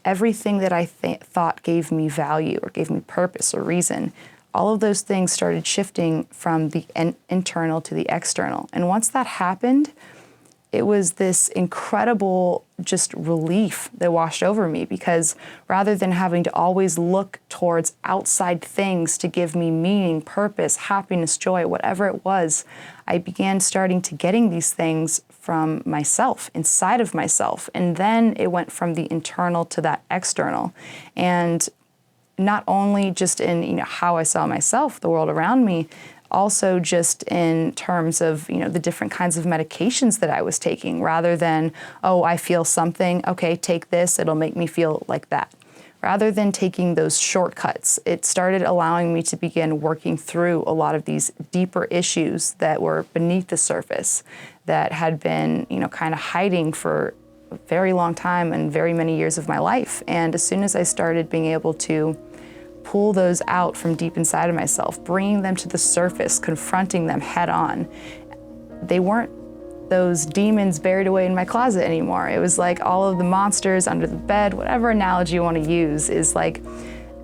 everything that I thought gave me value or gave me purpose or reason, all of those things started shifting from the internal to the external. And once that happened, it was this incredible just relief that washed over me, because rather than having to always look towards outside things to give me meaning, purpose, happiness, joy, whatever it was, I began starting to getting these things from myself, inside of myself. And then it went from the internal to that external. And not only just in how I saw myself, the world around me, also just in terms of the different kinds of medications that I was taking, rather than, oh, I feel something, okay, take this, it'll make me feel like that. rather than taking those shortcuts, it started allowing me to begin working through a lot of these deeper issues that were beneath the surface, that had been, kind of hiding for a very long time and very many years of my life. And as soon as I started being able to pull those out from deep inside of myself, bringing them to the surface, confronting them head on, they weren't those demons buried away in my closet anymore. It was like all of the monsters under the bed, whatever analogy you want to use, is like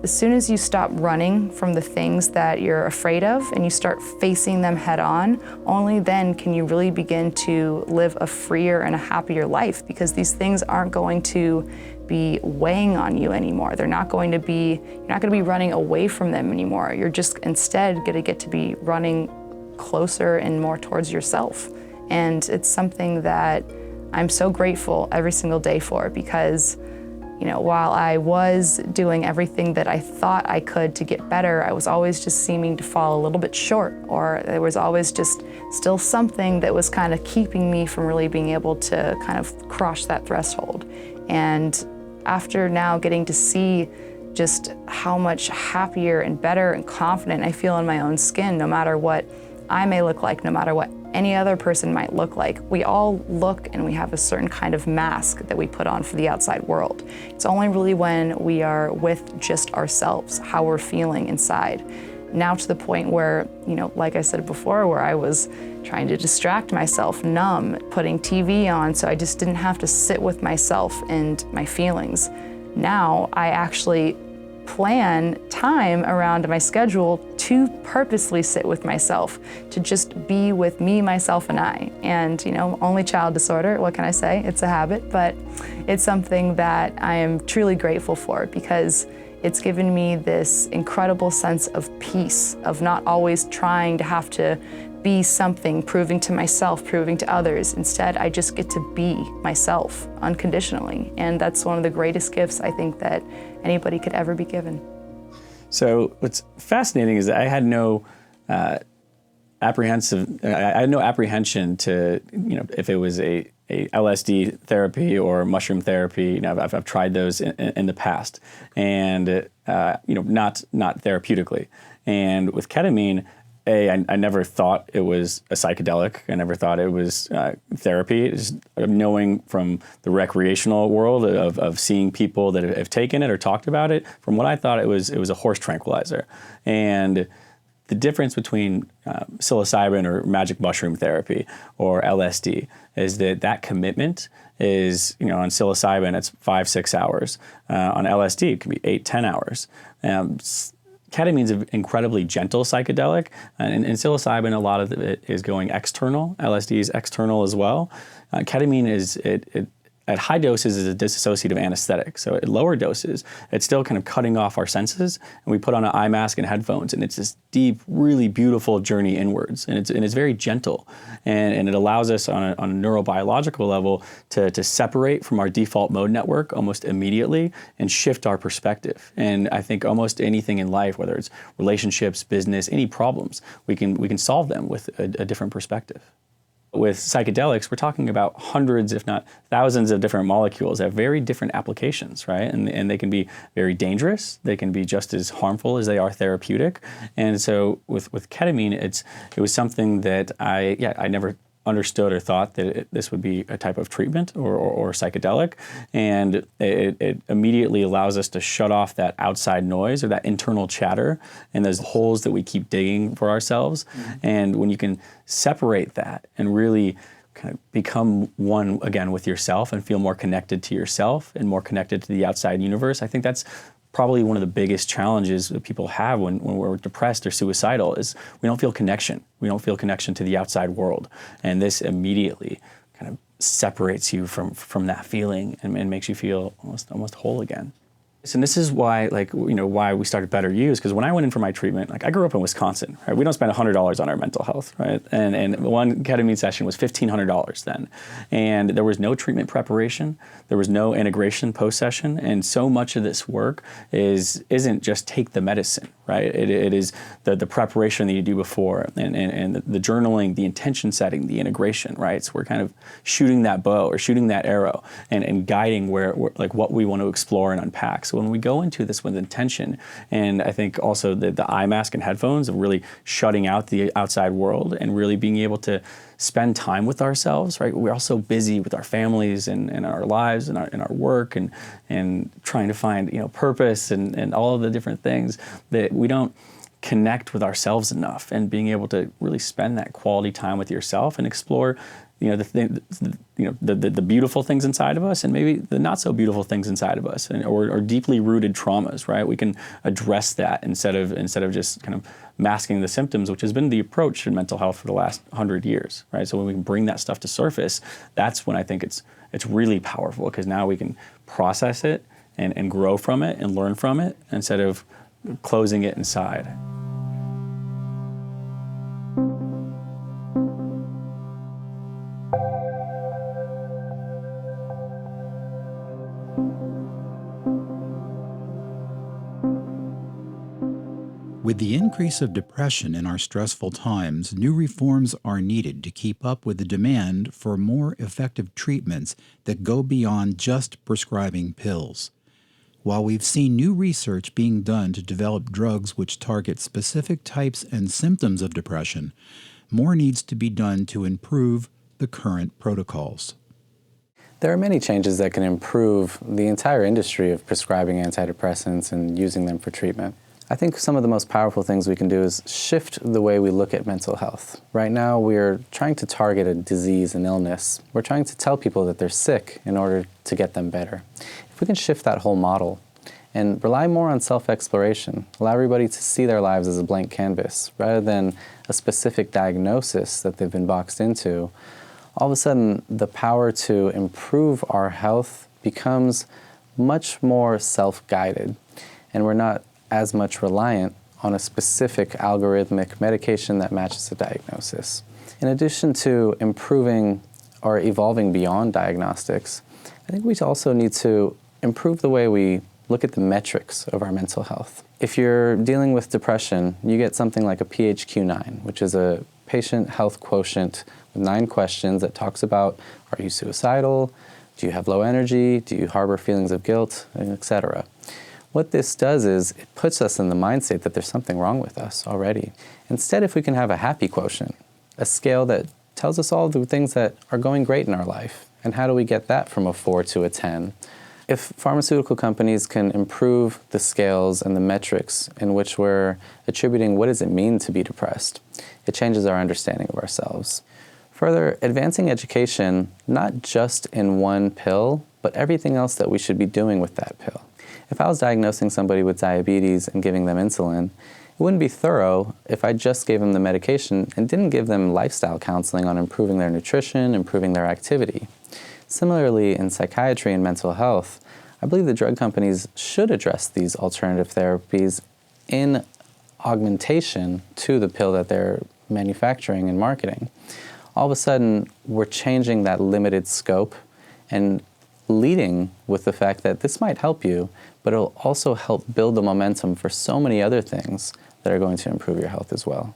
as soon as you stop running from the things that you're afraid of and you start facing them head on, only then can you really begin to live a freer and a happier life, because these things aren't going to be weighing on you anymore. You're not going to be running away from them anymore. You're just instead going to get to be running closer and more towards yourself. And it's something that I'm so grateful every single day for, because while I was doing everything that I thought I could to get better, I was always just seeming to fall a little bit short, or there was always just still something that was kind of keeping me from really being able to kind of cross that threshold. And after now getting to see just how much happier and better and confident I feel in my own skin, no matter what I may look like, no matter what any other person might look like. We all look and we have a certain kind of mask that we put on for the outside world. It's only really when we are with just ourselves, how we're feeling inside. Now to the point where, like I said before, where I was trying to distract myself, numb, putting TV on so I just didn't have to sit with myself and my feelings. Now I actually plan time around my schedule to purposely sit with myself, to just be with me, myself, and I. And only child disorder, what can I say? It's a habit, but it's something that I am truly grateful for, because it's given me this incredible sense of peace, of not always trying to have to be something, proving to myself, proving to others. Instead, I just get to be myself unconditionally. And that's one of the greatest gifts I think that anybody could ever be given. So what's fascinating is that I had no apprehension to, if it was a LSD therapy or mushroom therapy. I've tried those in the past, and not therapeutically. And with ketamine, I never thought it was a psychedelic. I never thought it was therapy. Just knowing from the recreational world of seeing people that have taken it or talked about it, from what I thought it was a horse tranquilizer. And the difference between psilocybin or magic mushroom therapy or LSD is that commitment is, on psilocybin, it's 5-6 hours. On LSD, it can be 8-10 hours. Ketamine is an incredibly gentle psychedelic, and in psilocybin, a lot of it is going external. LSD is external as well. Ketamine is at high doses is a dissociative anesthetic. So at lower doses, it's still kind of cutting off our senses, and we put on an eye mask and headphones, and it's this deep, really beautiful journey inwards, and it's very gentle, and it allows us on a neurobiological level to separate from our default mode network almost immediately and shift our perspective. And I think almost anything in life, whether it's relationships, business, any problems, we can solve them with a different perspective. With psychedelics, we're talking about hundreds, if not thousands, of different molecules that have very different applications, right? And they can be very dangerous. They can be just as harmful as they are therapeutic. And so with ketamine, it was something that I never understood or thought that this would be a type of treatment or psychedelic. And it immediately allows us to shut off that outside noise or that internal chatter and those holes that we keep digging for ourselves. Mm-hmm. And when you can separate that and really kind of become one again with yourself and feel more connected to yourself and more connected to the outside universe, I think that's probably one of the biggest challenges that people have when we're depressed or suicidal is we don't feel connection. We don't feel connection to the outside world. And this immediately kind of separates you from that feeling and makes you feel almost whole again. And this is why, why we started Better Use, because when I went in for my treatment, I grew up in Wisconsin, right? We don't spend $100 on our mental health, right? And one ketamine session was $1,500 then. And there was no treatment preparation. There was no integration post-session. And so much of this work isn't just take the medicine, right? It is the preparation that you do before and the journaling, the intention setting, the integration, right? So we're kind of shooting that bow or shooting that arrow and guiding where what we want to explore and unpack. So when we go into this with intention, and I think also the eye mask and headphones of really shutting out the outside world and really being able to spend time with ourselves, right? We're all so busy with our families and our lives and our work and trying to find, purpose and all of the different things that we don't connect with ourselves enough, and being able to really spend that quality time with yourself and explore the beautiful things inside of us and maybe the not so beautiful things inside of us, or deeply rooted traumas, right? We can address that instead of just kind of masking the symptoms, which has been the approach in mental health for the last 100 years, right? So when we can bring that stuff to surface, that's when I think it's really powerful, because now we can process it and grow from it and learn from it instead of closing it inside. With the increase of depression in our stressful times, new reforms are needed to keep up with the demand for more effective treatments that go beyond just prescribing pills. While we've seen new research being done to develop drugs which target specific types and symptoms of depression, more needs to be done to improve the current protocols. There are many changes that can improve the entire industry of prescribing antidepressants and using them for treatment. I think some of the most powerful things we can do is shift the way we look at mental health. Right now, we're trying to target a disease, an illness. We're trying to tell people that they're sick in order to get them better. If we can shift that whole model and rely more on self-exploration, allow everybody to see their lives as a blank canvas rather than a specific diagnosis that they've been boxed into, all of a sudden the power to improve our health becomes much more self-guided, and we're not as much reliant on a specific algorithmic medication that matches the diagnosis. In addition to improving or evolving beyond diagnostics, I think we also need to improve the way we look at the metrics of our mental health. If you're dealing with depression, you get something like a PHQ-9, which is a patient health quotient with 9 questions that talks about, are you suicidal? Do you have low energy? Do you harbor feelings of guilt? Etc. What this does is it puts us in the mindset that there's something wrong with us already. Instead, if we can have a happy quotient, a scale that tells us all the things that are going great in our life, and how do we get that from a 4 to a 10? If pharmaceutical companies can improve the scales and the metrics in which we're attributing what does it mean to be depressed, it changes our understanding of ourselves. Further, advancing education, not just in one pill, but everything else that we should be doing with that pill. If I was diagnosing somebody with diabetes and giving them insulin, it wouldn't be thorough if I just gave them the medication and didn't give them lifestyle counseling on improving their nutrition, improving their activity. Similarly, in psychiatry and mental health, I believe the drug companies should address these alternative therapies in augmentation to the pill that they're manufacturing and marketing. All of a sudden, we're changing that limited scope and leading with the fact that this might help you, but it'll also help build the momentum for so many other things that are going to improve your health as well.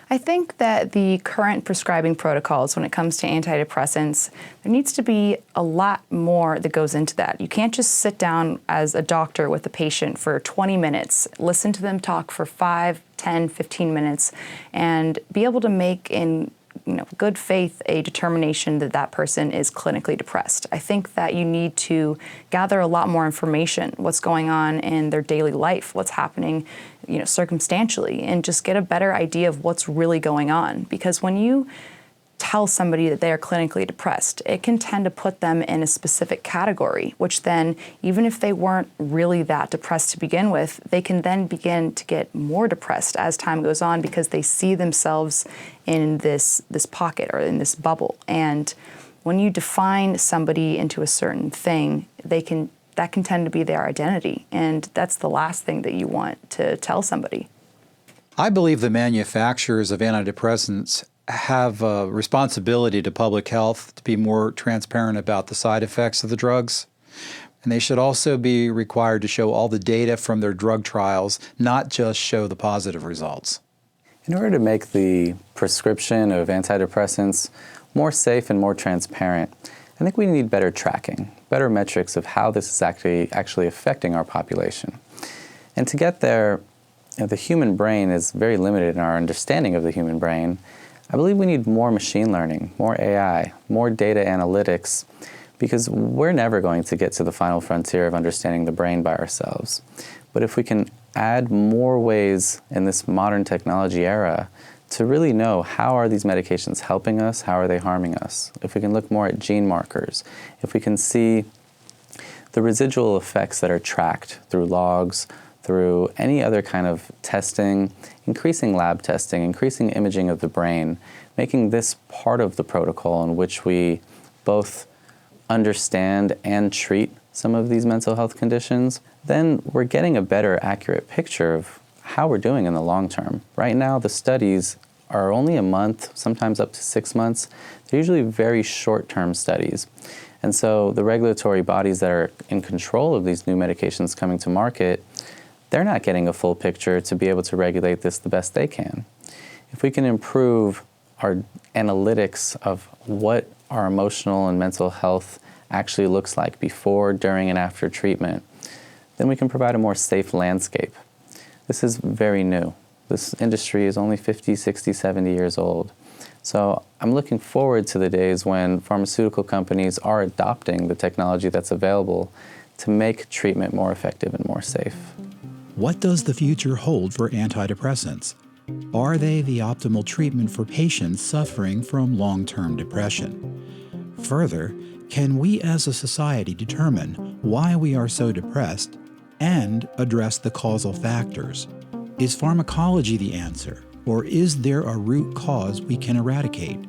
I think that the current prescribing protocols when it comes to antidepressants, there needs to be a lot more that goes into that. You can't just sit down as a doctor with a patient for 20 minutes, listen to them talk for 5, 10, 15 minutes, and be able to make in good faith a determination that that person is clinically depressed. I think that you need to gather a lot more information, what's going on in their daily life, what's happening, circumstantially, and just get a better idea of what's really going on. Because when you tell somebody that they are clinically depressed, it can tend to put them in a specific category, which then, even if they weren't really that depressed to begin with, they can then begin to get more depressed as time goes on because they see themselves in this pocket or in this bubble. And when you define somebody into a certain thing, that can tend to be their identity. And that's the last thing that you want to tell somebody. I believe the manufacturers of antidepressants have a responsibility to public health to be more transparent about the side effects of the drugs. And they should also be required to show all the data from their drug trials, not just show the positive results. In order to make the prescription of antidepressants more safe and more transparent, I think we need better tracking. better metrics of how this is actually affecting our population. And to get there, the human brain is very limited in our understanding of the human brain. I believe we need more machine learning, more AI, more data analytics, because we're never going to get to the final frontier of understanding the brain by ourselves. But if we can add more ways in this modern technology era to really know how are these medications helping us, how are they harming us, if we can look more at gene markers, if we can see the residual effects that are tracked through logs, through any other kind of testing, increasing lab testing, increasing imaging of the brain, making this part of the protocol in which we both understand and treat some of these mental health conditions, then we're getting a better, accurate picture of how we're doing in the long term. Right now, the studies are only a month, sometimes up to 6 months. They're usually very short-term studies. And so the regulatory bodies that are in control of these new medications coming to market, they're not getting a full picture to be able to regulate this the best they can. If we can improve our analytics of what our emotional and mental health actually looks like before, during, and after treatment, then we can provide a more safe landscape. This is very new. This industry is only 50, 60, 70 years old. So I'm looking forward to the days when pharmaceutical companies are adopting the technology that's available to make treatment more effective and more safe. What does the future hold for antidepressants? Are they the optimal treatment for patients suffering from long-term depression? Further, can we as a society determine why we are so depressed and address the causal factors? Is pharmacology the answer, or is there a root cause we can eradicate?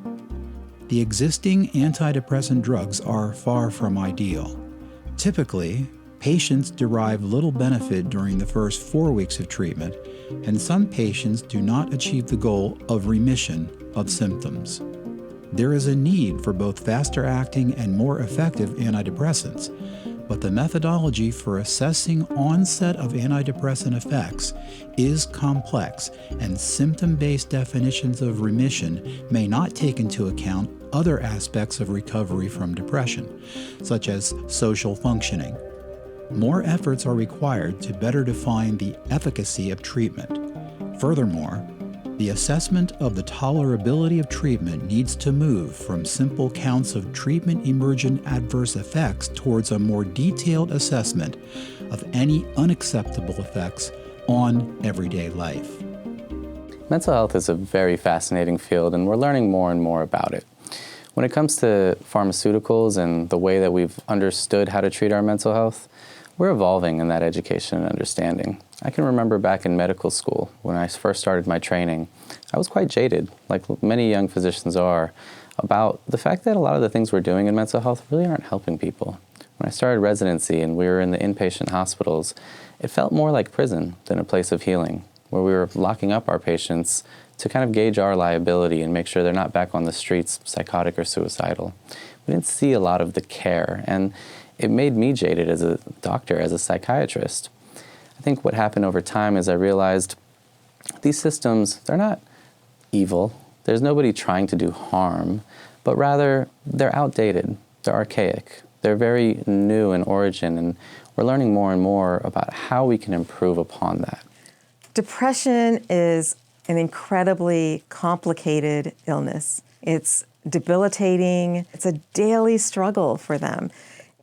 The existing antidepressant drugs are far from ideal. Typically, patients derive little benefit during the first 4 weeks of treatment, and some patients do not achieve the goal of remission of symptoms. There is a need for both faster-acting and more effective antidepressants, but the methodology for assessing onset of antidepressant effects is complex, and symptom-based definitions of remission may not take into account other aspects of recovery from depression, such as social functioning. More efforts are required to better define the efficacy of treatment. Furthermore, the assessment of the tolerability of treatment needs to move from simple counts of treatment-emergent adverse effects towards a more detailed assessment of any unacceptable effects on everyday life. Mental health is a very fascinating field, and we're learning more and more about it. When it comes to pharmaceuticals and the way that we've understood how to treat our mental health, we're evolving in that education and understanding. I can remember back in medical school, when I first started my training, I was quite jaded, like many young physicians are, about the fact that a lot of the things we're doing in mental health really aren't helping people. When I started residency and we were in the inpatient hospitals, it felt more like prison than a place of healing, where we were locking up our patients to kind of gauge our liability and make sure they're not back on the streets psychotic or suicidal. We didn't see a lot of the care, and it made me jaded as a doctor, as a psychiatrist. I think what happened over time is I realized these systems, they're not evil. There's nobody trying to do harm, but rather they're outdated, they're archaic, they're very new in origin, and we're learning more and more about how we can improve upon that. Depression is an incredibly complicated illness. It's debilitating. It's a daily struggle for them.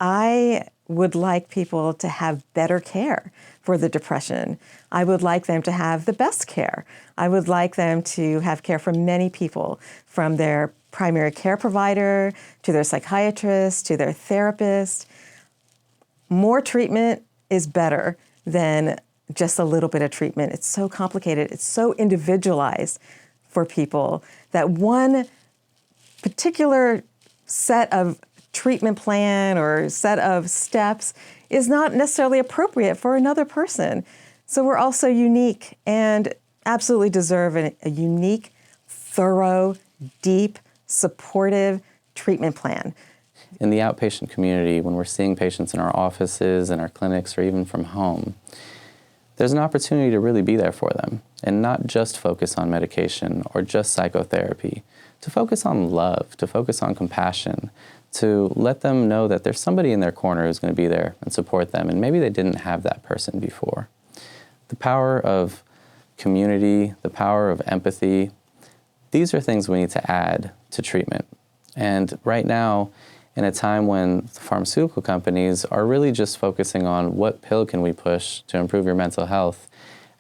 I would like people to have better care for the depression. I would like them to have the best care. I would like them to have care from many people, from their primary care provider, to their psychiatrist, to their therapist. More treatment is better than just a little bit of treatment. It's so complicated. It's so individualized for people that one particular set of treatment plan or set of steps is not necessarily appropriate for another person. So we're also unique and absolutely deserve a unique, thorough, deep, supportive treatment plan. In the outpatient community, when we're seeing patients in our offices and our clinics or even from home, there's an opportunity to really be there for them and not just focus on medication or just psychotherapy, to focus on love, to focus on compassion, to let them know that there's somebody in their corner who's going to be there and support them, and maybe they didn't have that person before. The power of community, the power of empathy, these are things we need to add to treatment. And right now, in a time when the pharmaceutical companies are really just focusing on what pill can we push to improve your mental health,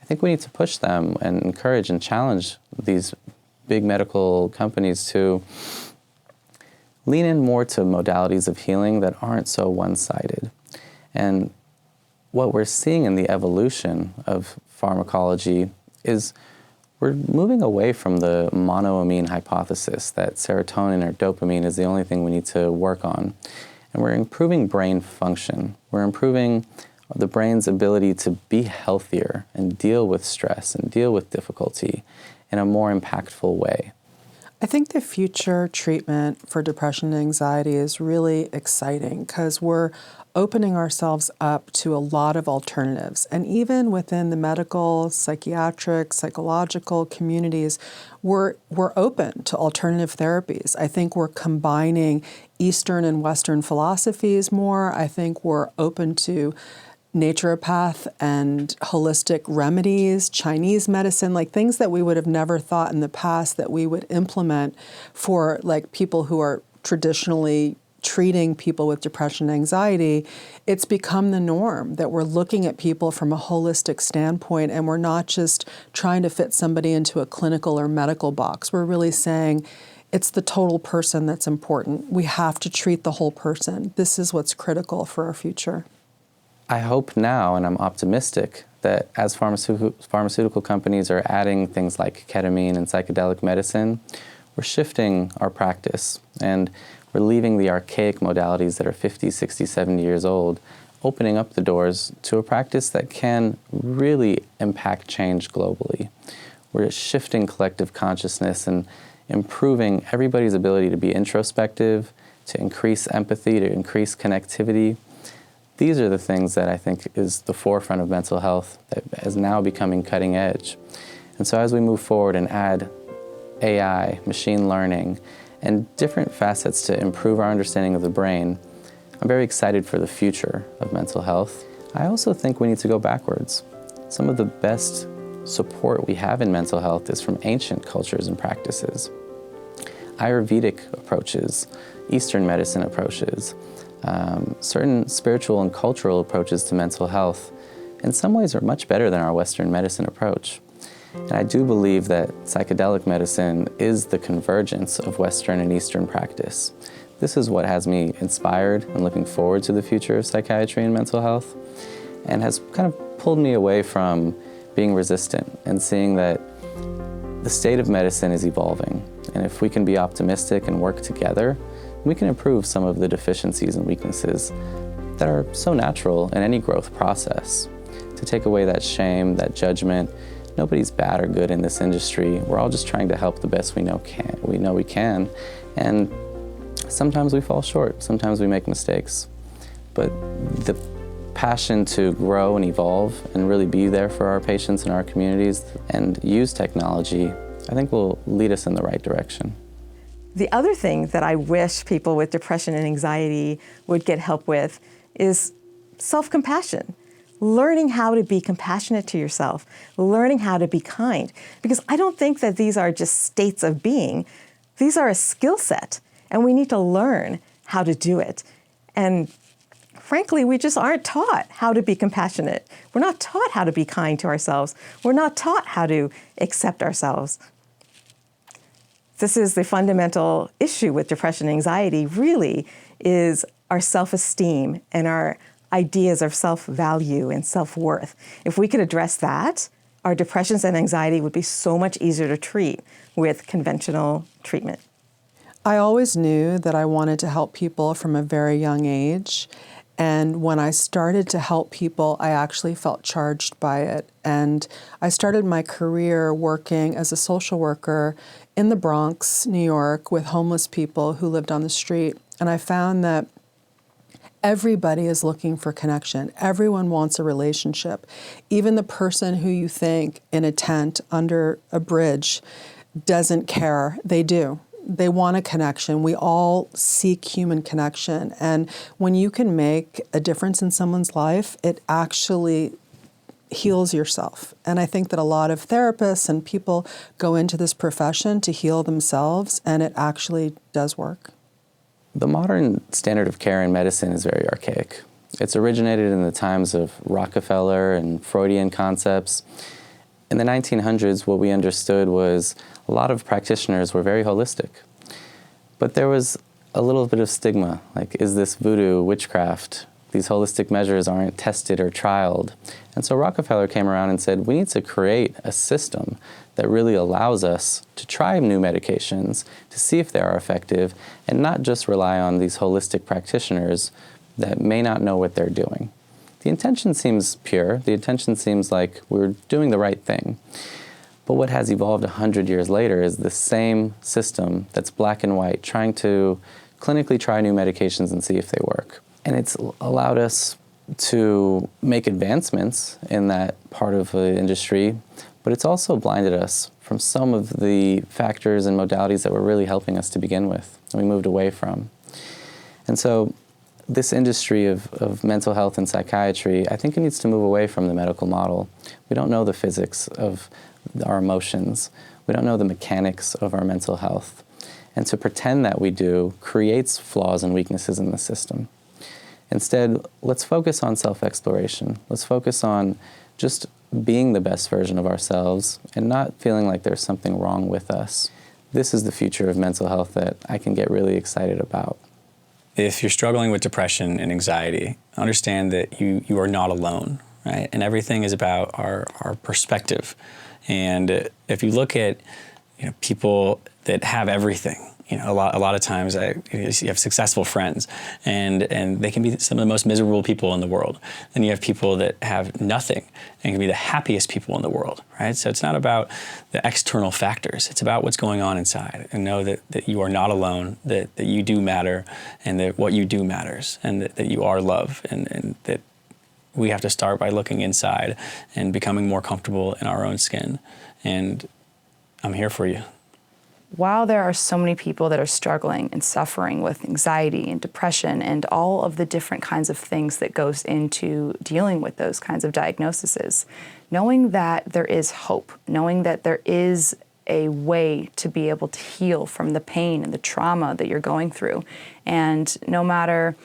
I think we need to push them and encourage and challenge these big medical companies to lean in more to modalities of healing that aren't so one-sided. And what we're seeing in the evolution of pharmacology is we're moving away from the monoamine hypothesis that serotonin or dopamine is the only thing we need to work on. And we're improving brain function. We're improving the brain's ability to be healthier and deal with stress and deal with difficulty in a more impactful way. I think the future treatment for depression and anxiety is really exciting because we're opening ourselves up to a lot of alternatives. And even within the medical, psychiatric, psychological communities, we're open to alternative therapies. I think we're combining Eastern and Western philosophies more. I think we're open to naturopath and holistic remedies, Chinese medicine, like things that we would have never thought in the past that we would implement for like people who are traditionally treating people with depression and anxiety. It's become the norm that we're looking at people from a holistic standpoint, and we're not just trying to fit somebody into a clinical or medical box. We're really saying it's the total person that's important. We have to treat the whole person. This is what's critical for our future. I hope now, and I'm optimistic, that as pharmaceutical companies are adding things like ketamine and psychedelic medicine, we're shifting our practice, and we're leaving the archaic modalities that are 50, 60, 70 years old, opening up the doors to a practice that can really impact change globally. We're shifting collective consciousness and improving everybody's ability to be introspective, to increase empathy, to increase connectivity. These are the things that I think is the forefront of mental health that is now becoming cutting edge. And so as we move forward and add AI, machine learning, and different facets to improve our understanding of the brain, I'm very excited for the future of mental health. I also think we need to go backwards. Some of the best support we have in mental health is from ancient cultures and practices. Ayurvedic approaches, Eastern medicine approaches, certain spiritual and cultural approaches to mental health in some ways are much better than our Western medicine approach. And I do believe that psychedelic medicine is the convergence of Western and Eastern practice. This is what has me inspired and looking forward to the future of psychiatry and mental health, and has kind of pulled me away from being resistant and seeing that the state of medicine is evolving. And if we can be optimistic and work together, we can improve some of the deficiencies and weaknesses that are so natural in any growth process. To take away that shame, that judgment. Nobody's bad or good in this industry. We're all just trying to help the best we know we can. And sometimes we fall short, sometimes we make mistakes. But the passion to grow and evolve and really be there for our patients and our communities and use technology, I think will lead us in the right direction. The other thing that I wish people with depression and anxiety would get help with is self-compassion. Learning how to be compassionate to yourself, learning how to be kind. Because I don't think that these are just states of being. These are a skill set, and we need to learn how to do it. And frankly, we just aren't taught how to be compassionate. We're not taught how to be kind to ourselves. We're not taught how to accept ourselves. This is the fundamental issue with depression and anxiety, really, is our self-esteem and our ideas of self-value and self-worth. If we could address that, our depressions and anxiety would be so much easier to treat with conventional treatment. I always knew that I wanted to help people from a very young age. And when I started to help people, I actually felt charged by it. And I started my career working as a social worker in the Bronx, New York, with homeless people who lived on the street. And I found that everybody is looking for connection. Everyone wants a relationship. Even the person who you think in a tent under a bridge doesn't care. They do. they want a connection. We all seek human connection. And when you can make a difference in someone's life, it actually heals yourself. And I think that a lot of therapists and people go into this profession to heal themselves, and it actually does work. The modern standard of care in medicine is very archaic. It's originated in the times of Rockefeller and Freudian concepts. In the 1900s, what we understood was a lot of practitioners were very holistic. But there was a little bit of stigma, like, is this voodoo, witchcraft? These holistic measures aren't tested or trialed. And so Rockefeller came around and said, we need to create a system that really allows us to try new medications, to see if they are effective, and not just rely on these holistic practitioners that may not know what they're doing. The intention seems pure. The intention seems like we're doing the right thing. But what has evolved 100 years later is the same system that's black and white, trying to clinically try new medications and see if they work. And it's allowed us to make advancements in that part of the industry, but it's also blinded us from some of the factors and modalities that were really helping us to begin with, and we moved away from. And so this industry of mental health and psychiatry, I think it needs to move away from the medical model. We don't know the physics of our emotions. We don't know the mechanics of our mental health. And to pretend that we do creates flaws and weaknesses in the system. Instead, let's focus on self-exploration. Let's focus on just being the best version of ourselves and not feeling like there's something wrong with us. This is the future of mental health that I can get really excited about. If you're struggling with depression and anxiety, understand that you are not alone, right? And everything is about our perspective. And if you look at people that have everything, a lot of times you have successful friends, and they can be some of the most miserable people in the world. Then you have people that have nothing and can be the happiest people in the world, right? So it's not about the external factors. It's about what's going on inside, and know that you are not alone, that you do matter, and that what you do matters, and that you are love, and that we have to start by looking inside and becoming more comfortable in our own skin. And I'm here for you. While there are so many people that are struggling and suffering with anxiety and depression and all of the different kinds of things that goes into dealing with those kinds of diagnoses, knowing that there is hope, knowing that there is a way to be able to heal from the pain and the trauma that you're going through, and no matter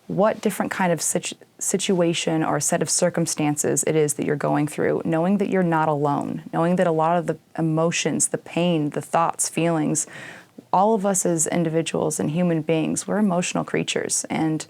what different kind of situation or set of circumstances it is that you're going through, knowing that you're not alone, knowing that a lot of the emotions, the pain, the thoughts, feelings, all of us as individuals and human beings, we're emotional creatures, and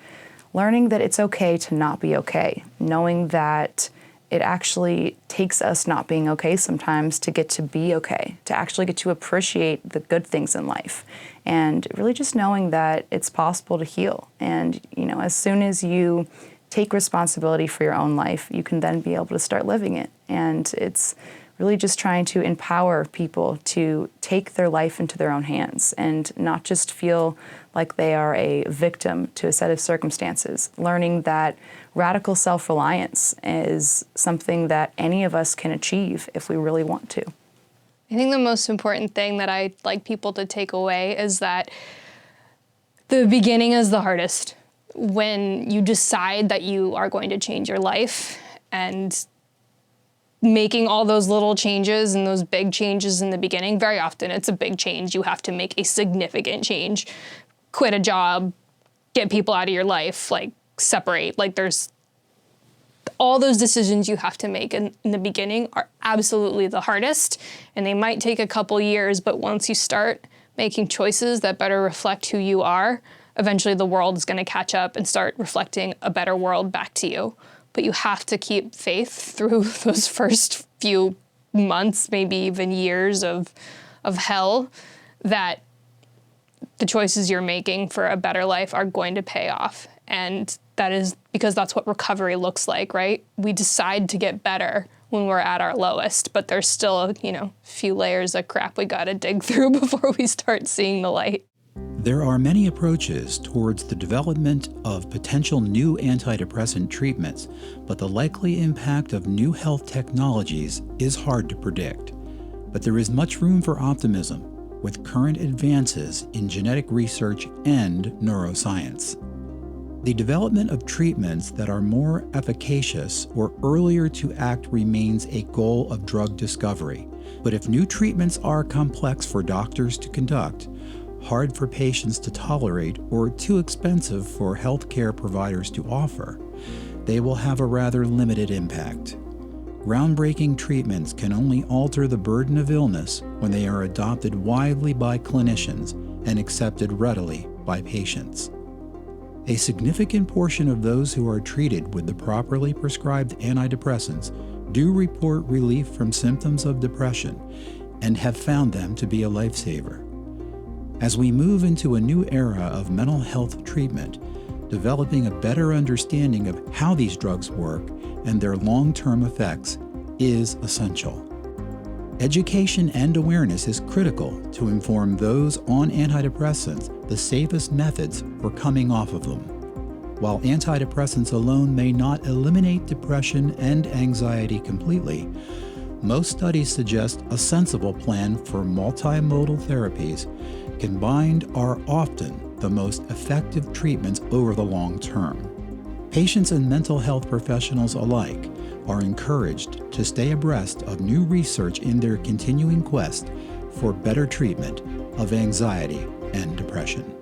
learning that it's okay to not be okay, knowing that it actually takes us not being okay sometimes to get to be okay, to actually get to appreciate the good things in life. And really just knowing that it's possible to heal. And, as soon as you take responsibility for your own life, you can then be able to start living it. And it's really just trying to empower people to take their life into their own hands and not just feel like they are a victim to a set of circumstances. Learning that radical self-reliance is something that any of us can achieve if we really want to. I think the most important thing that I'd like people to take away is that the beginning is the hardest. When you decide that you are going to change your life, and making all those little changes and those big changes in the beginning, very often it's a big change. You have to make a significant change, quit a job, get people out of your life, separate. There's all those decisions you have to make in the beginning are absolutely the hardest, and they might take a couple years, but once you start making choices that better reflect who you are, eventually the world is going to catch up and start reflecting a better world back to you. But you have to keep faith through those first few months, maybe even years of hell, that the choices you're making for a better life are going to pay off. And that is because that's what recovery looks like, right? We decide to get better when we're at our lowest, but there's still a few layers of crap we gotta dig through before we start seeing the light. There are many approaches towards the development of potential new antidepressant treatments, but the likely impact of new health technologies is hard to predict. But there is much room for optimism. with current advances in genetic research and neuroscience. The development of treatments that are more efficacious or earlier to act remains a goal of drug discovery. But if new treatments are complex for doctors to conduct, hard for patients to tolerate, or too expensive for healthcare providers to offer, they will have a rather limited impact. Groundbreaking treatments can only alter the burden of illness when they are adopted widely by clinicians and accepted readily by patients. A significant portion of those who are treated with the properly prescribed antidepressants do report relief from symptoms of depression and have found them to be a lifesaver. As we move into a new era of mental health treatment, developing a better understanding of how these drugs work and their long-term effects is essential. Education and awareness is critical to inform those on antidepressants the safest methods for coming off of them. While antidepressants alone may not eliminate depression and anxiety completely, most studies suggest a sensible plan for multimodal therapies combined are often the most effective treatments over the long term. Patients and mental health professionals alike are encouraged to stay abreast of new research in their continuing quest for better treatment of anxiety and depression.